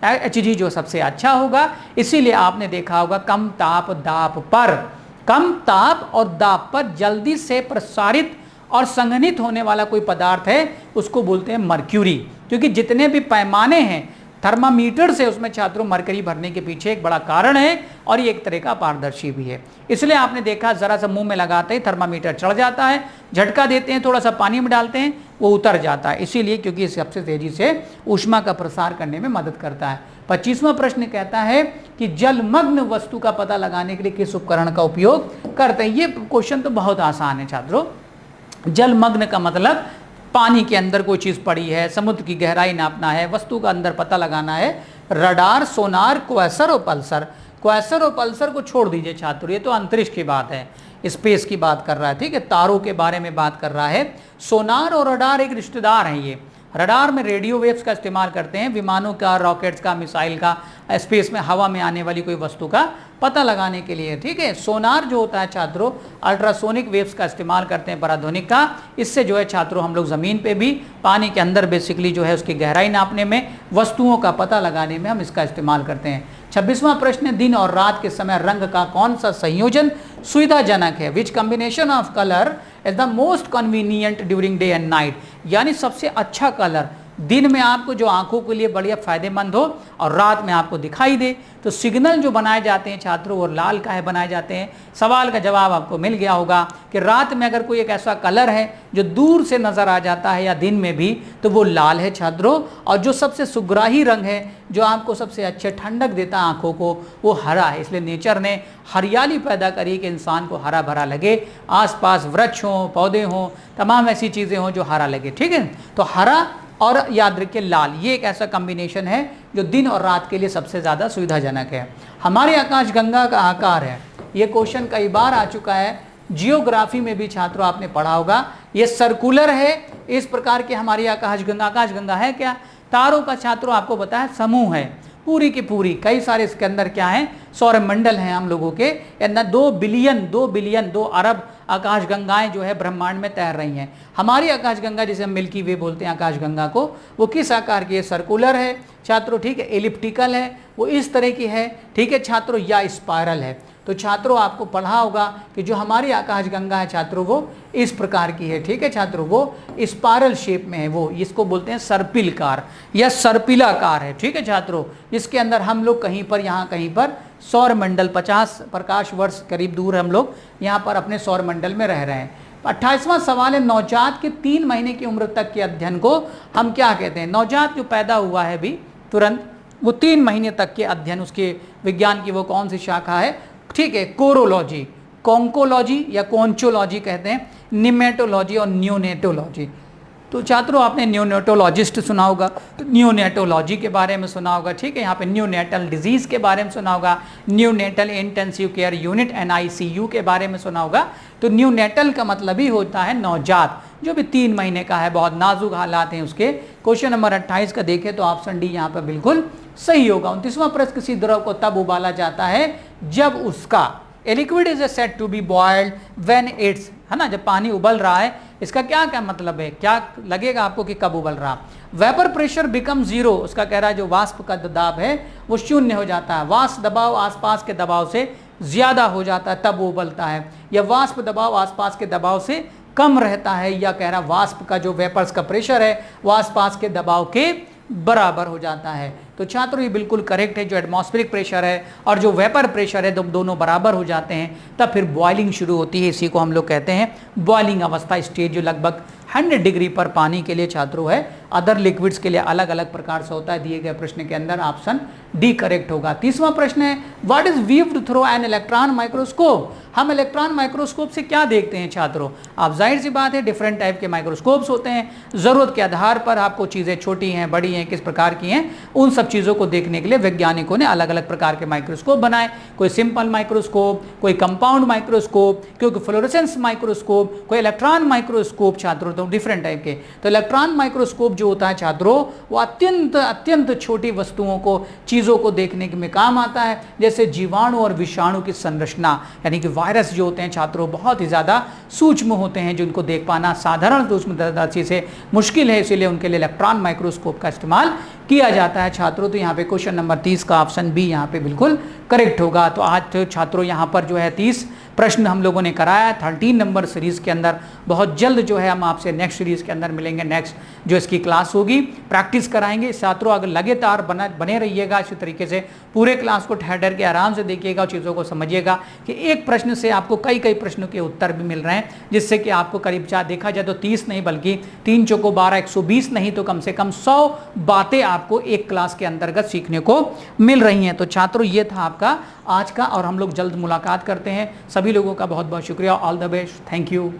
Hg जो सबसे अच्छा होगा। इसीलिए आपने देखा होगा कम ताप दाब पर, कम ताप और दाब पर जल्दी से प्रसारित और संघनित होने वाला कोई पदार्थ है उसको बोलते हैं मर्क्यूरी, क्योंकि जितने भी पैमाने हैं थर्मामीटर से उसमें छात्रों मरकरी भरने के पीछे एक बड़ा कारण है और ये एक तरह का पारदर्शी भी है। इसलिए आपने देखा जरा सा मुंह में लगाते ही थर्मामीटर चढ़ जाता है, झटका देते हैं, थोड़ा सा पानी में डालते हैं, वो उतर जाता है, इसीलिए क्योंकि इसे सबसे तेजी से ऊष्मा का प्रसार करने में मदद करता है। 25वां प्रश्न कहता है कि जलमग्न वस्तु का पता लगाने के लिए किस उपकरण का उपयोग करते हैं। ये क्वेश्चन तो बहुत आसान है छात्रों। जलमग्न का मतलब पानी के अंदर कोई चीज पड़ी है, समुद्र की गहराई नापना है, वस्तु का अंदर पता लगाना है। रडार, सोनार, क्वेसर और पल्सर। क्वेसर और पल्सर को छोड़ दीजिए छात्रों, ये तो अंतरिक्ष की बात है, स्पेस की बात कर रहा है, ठीक है, तारों के बारे में बात कर रहा है। सोनार और रडार एक रिश्तेदार हैं। ये रडार में रेडियो वेव्स का इस्तेमाल करते हैं, विमानों का, रॉकेट्स का, मिसाइल का, स्पेस में हवा में आने वाली कोई वस्तु का पता लगाने के लिए, ठीक है। सोनार जो होता है छात्रों, अल्ट्रासोनिक वेव्स का इस्तेमाल करते हैं, पराध्वनिक का। इससे जो है छात्रों हम लोग ज़मीन पे भी, पानी के अंदर बेसिकली जो है उसकी गहराई नापने में, वस्तुओं का पता लगाने में हम इसका इस्तेमाल करते हैं। 26वां प्रश्न, दिन और रात के समय रंग का कौन सा संयोजन सुविधाजनक है? Which combination of colour is the most convenient during day and night? यानी सबसे अच्छा कलर दिन में आपको जो आंखों के लिए बढ़िया फायदेमंद हो और रात में आपको दिखाई दे। तो सिग्नल जो बनाए जाते हैं छात्रों वो लाल काहे बनाए जाते हैं? सवाल का जवाब आपको मिल गया होगा कि रात में अगर कोई एक ऐसा कलर है जो दूर से नजर आ जाता है या दिन में भी, तो वो लाल है छात्रों। और जो सबसे सुग्राही रंग है, जो आपको सबसे अच्छे ठंडक देता है आंखों को, वो हरा है। इसलिए नेचर ने हरियाली पैदा करी कि इंसान को हरा भरा लगे, आसपास वृक्ष हों, पौधे हों, तमाम ऐसी चीज़ें हों जो हरा लगे, ठीक है। तो हरा और याद रखिए लाल, ये एक ऐसा कॉम्बिनेशन है जो दिन और रात के लिए सबसे ज़्यादा सुविधाजनक है। हमारे आकाशगंगा का आकार है, ये क्वेश्चन कई बार आ चुका है, जियोग्राफी में भी छात्रों आपने पढ़ा होगा। ये सर्कुलर है, इस प्रकार के हमारी आकाशगंगा। आकाशगंगा है क्या? तारों का छात्रों आपको पता है समूह है, पूरी की पूरी, कई सारे इसके अंदर क्या है, सौर मंडल हैं हम लोगों के। 2 बिलियन 2 अरब आकाशगंगाएं जो है ब्रह्मांड में तैर रही हैं। हमारी आकाशगंगा जिसे हम मिल्की वे बोलते हैं आकाशगंगा को, वो किस आकार की है? सर्कुलर है छात्रों, ठीक है, एलिप्टिकल है, वो इस तरह की है, ठीक है छात्रों, या स्पायरल है। तो छात्रों आपको पढ़ा होगा कि जो हमारी आकाशगंगा है छात्रों वो इस प्रकार की है, ठीक है छात्रों, वो स्पायरल शेप में है, वो इसको बोलते हैं सर्पिलकार या सर्पिलाकार है, ठीक है छात्रों, जिसके अंदर हम लोग कहीं पर, यहाँ कहीं पर सौर मंडल 50 प्रकाश वर्ष करीब दूर हम लोग यहाँ पर अपने सौर मंडल में रह रहे हैं। 28वां सवाल है, नवजात के 3 महीने की उम्र तक के अध्ययन को हम क्या कहते हैं? नवजात जो पैदा हुआ है अभी तुरंत, वो 3 महीने तक के अध्ययन, उसके विज्ञान की वो कौन सी शाखा है? ठीक है, कोरोलॉजी, कॉन्कोलॉजी या कॉन्चोलॉजी कहते हैं, निमेटोलॉजी और न्यूनेटोलॉजी। तो छात्रों आपने न्यूनेटोलॉजिस्ट सुना होगा, तो न्यूनेटोलॉजी के बारे में सुना होगा, ठीक है। यहाँ पे न्यूनेटल डिजीज़ के बारे में सुना होगा, neonatal intensive care unit NICU के बारे में सुना होगा। तो न्यूनेटल का मतलब ही होता है नवजात, जो भी 3 महीने का है, बहुत नाजुक हालात हैं उसके। क्वेश्चन नंबर 28 का देखें तो ऑप्शन डी यहाँ पर बिल्कुल सही होगा। 29वां प्रश्न, किसी द्रव को तब उबाला जाता है जब उसका, a liquid is said to be boiled when it's, है ना, जब पानी उबल रहा है, इसका क्या क्या मतलब है? क्या लगेगा आपको कि कब उबल रहा? वेपर प्रेशर बिकम 0, उसका कह रहा है जो वाष्प का दबाव है वो शून्य हो जाता है, वाष्प दबाव आसपास के दबाव से ज्यादा हो जाता है तब वो उबलता है, या वाष्प दबाव आसपास के दबाव से कम रहता है, या कह रहा वाष्प का जो वेपर्स का प्रेशर है वो आसपास के दबाव के बराबर हो जाता है। तो छात्रों ये बिल्कुल करेक्ट है, जो एटमॉस्फेरिक प्रेशर है और जो वेपर प्रेशर है दोनों बराबर हो जाते हैं तब फिर बॉइलिंग शुरू होती है, इसी को हम लोग कहते हैं बॉइलिंग अवस्था स्टेज, जो लगभग 100 डिग्री पर पानी के लिए छात्रों है, अदर लिक्विड्स के लिए अलग अलग प्रकार से होता है। दिए गए प्रश्न के अंदर ऑप्शन डी करेक्ट होगा। 30वां प्रश्न है, what is viewed through an electron microscope? हम इलेक्ट्रॉन माइक्रोस्कोप से क्या देखते हैं छात्रों? आप जाहिर सी बात है डिफरेंट टाइप के माइक्रोस्कोप्स होते हैं, ज़रूरत के आधार पर आपको चीज़ें छोटी हैं, बड़ी हैं, किस प्रकार की हैं, उन सब चीज़ों को देखने के लिए वैज्ञानिकों ने अलग अलग प्रकार के माइक्रोस्कोप बनाए। कोई सिंपल माइक्रोस्कोप, कोई कंपाउंड माइक्रोस्कोप, कोई फ्लोरेसेंस माइक्रोस्कोप, कोई इलेक्ट्रॉन माइक्रोस्कोप छात्रों, तो डिफरेंट टाइप के। तो इलेक्ट्रॉन माइक्रोस्कोप जो होता है छात्रों वो अत्यंत छोटी वस्तुओं को, चीज़ों को देखने में काम आता है, जैसे जीवाणु और विषाणु की संरचना, यानी कि वायरस जो होते हैं छात्रों बहुत ही ज़्यादा सूक्ष्म होते हैं, जिनको देख पाना साधारण सूक्ष्मदर्शी से मुश्किल है, इसीलिए उनके लिए इलेक्ट्रॉन माइक्रोस्कोप का इस्तेमाल किया जाता है छात्रों। तो यहाँ पे क्वेश्चन नंबर 30 का ऑप्शन बी यहाँ पे बिल्कुल करेक्ट होगा। तो आज तो छात्रों यहाँ पर जो है 30 प्रश्न हम लोगों ने कराया 13 नंबर सीरीज के अंदर। बहुत जल्द जो है हम आपसे नेक्स्ट सीरीज के अंदर मिलेंगे, नेक्स्ट जो इसकी क्लास होगी प्रैक्टिस कराएंगे। छात्रों अगर लगातार बने रहिएगा इसी तरीके से, पूरे क्लास को ठहर के आराम से देखिएगा और चीज़ों को समझिएगा कि एक प्रश्न से आपको कई प्रश्नों के उत्तर भी मिल रहे हैं, जिससे कि आपको करीब देखा जाए तो 30 नहीं बल्कि 3 चौको 12 120 नहीं तो कम से कम 100 बातें आपको एक क्लास के अंतर्गत सीखने को मिल रही हैं। तो छात्रों ये था आपका आज का, और हम लोग जल्द मुलाकात करते हैं। सभी लोगों का बहुत बहुत शुक्रिया। All the best, thank you.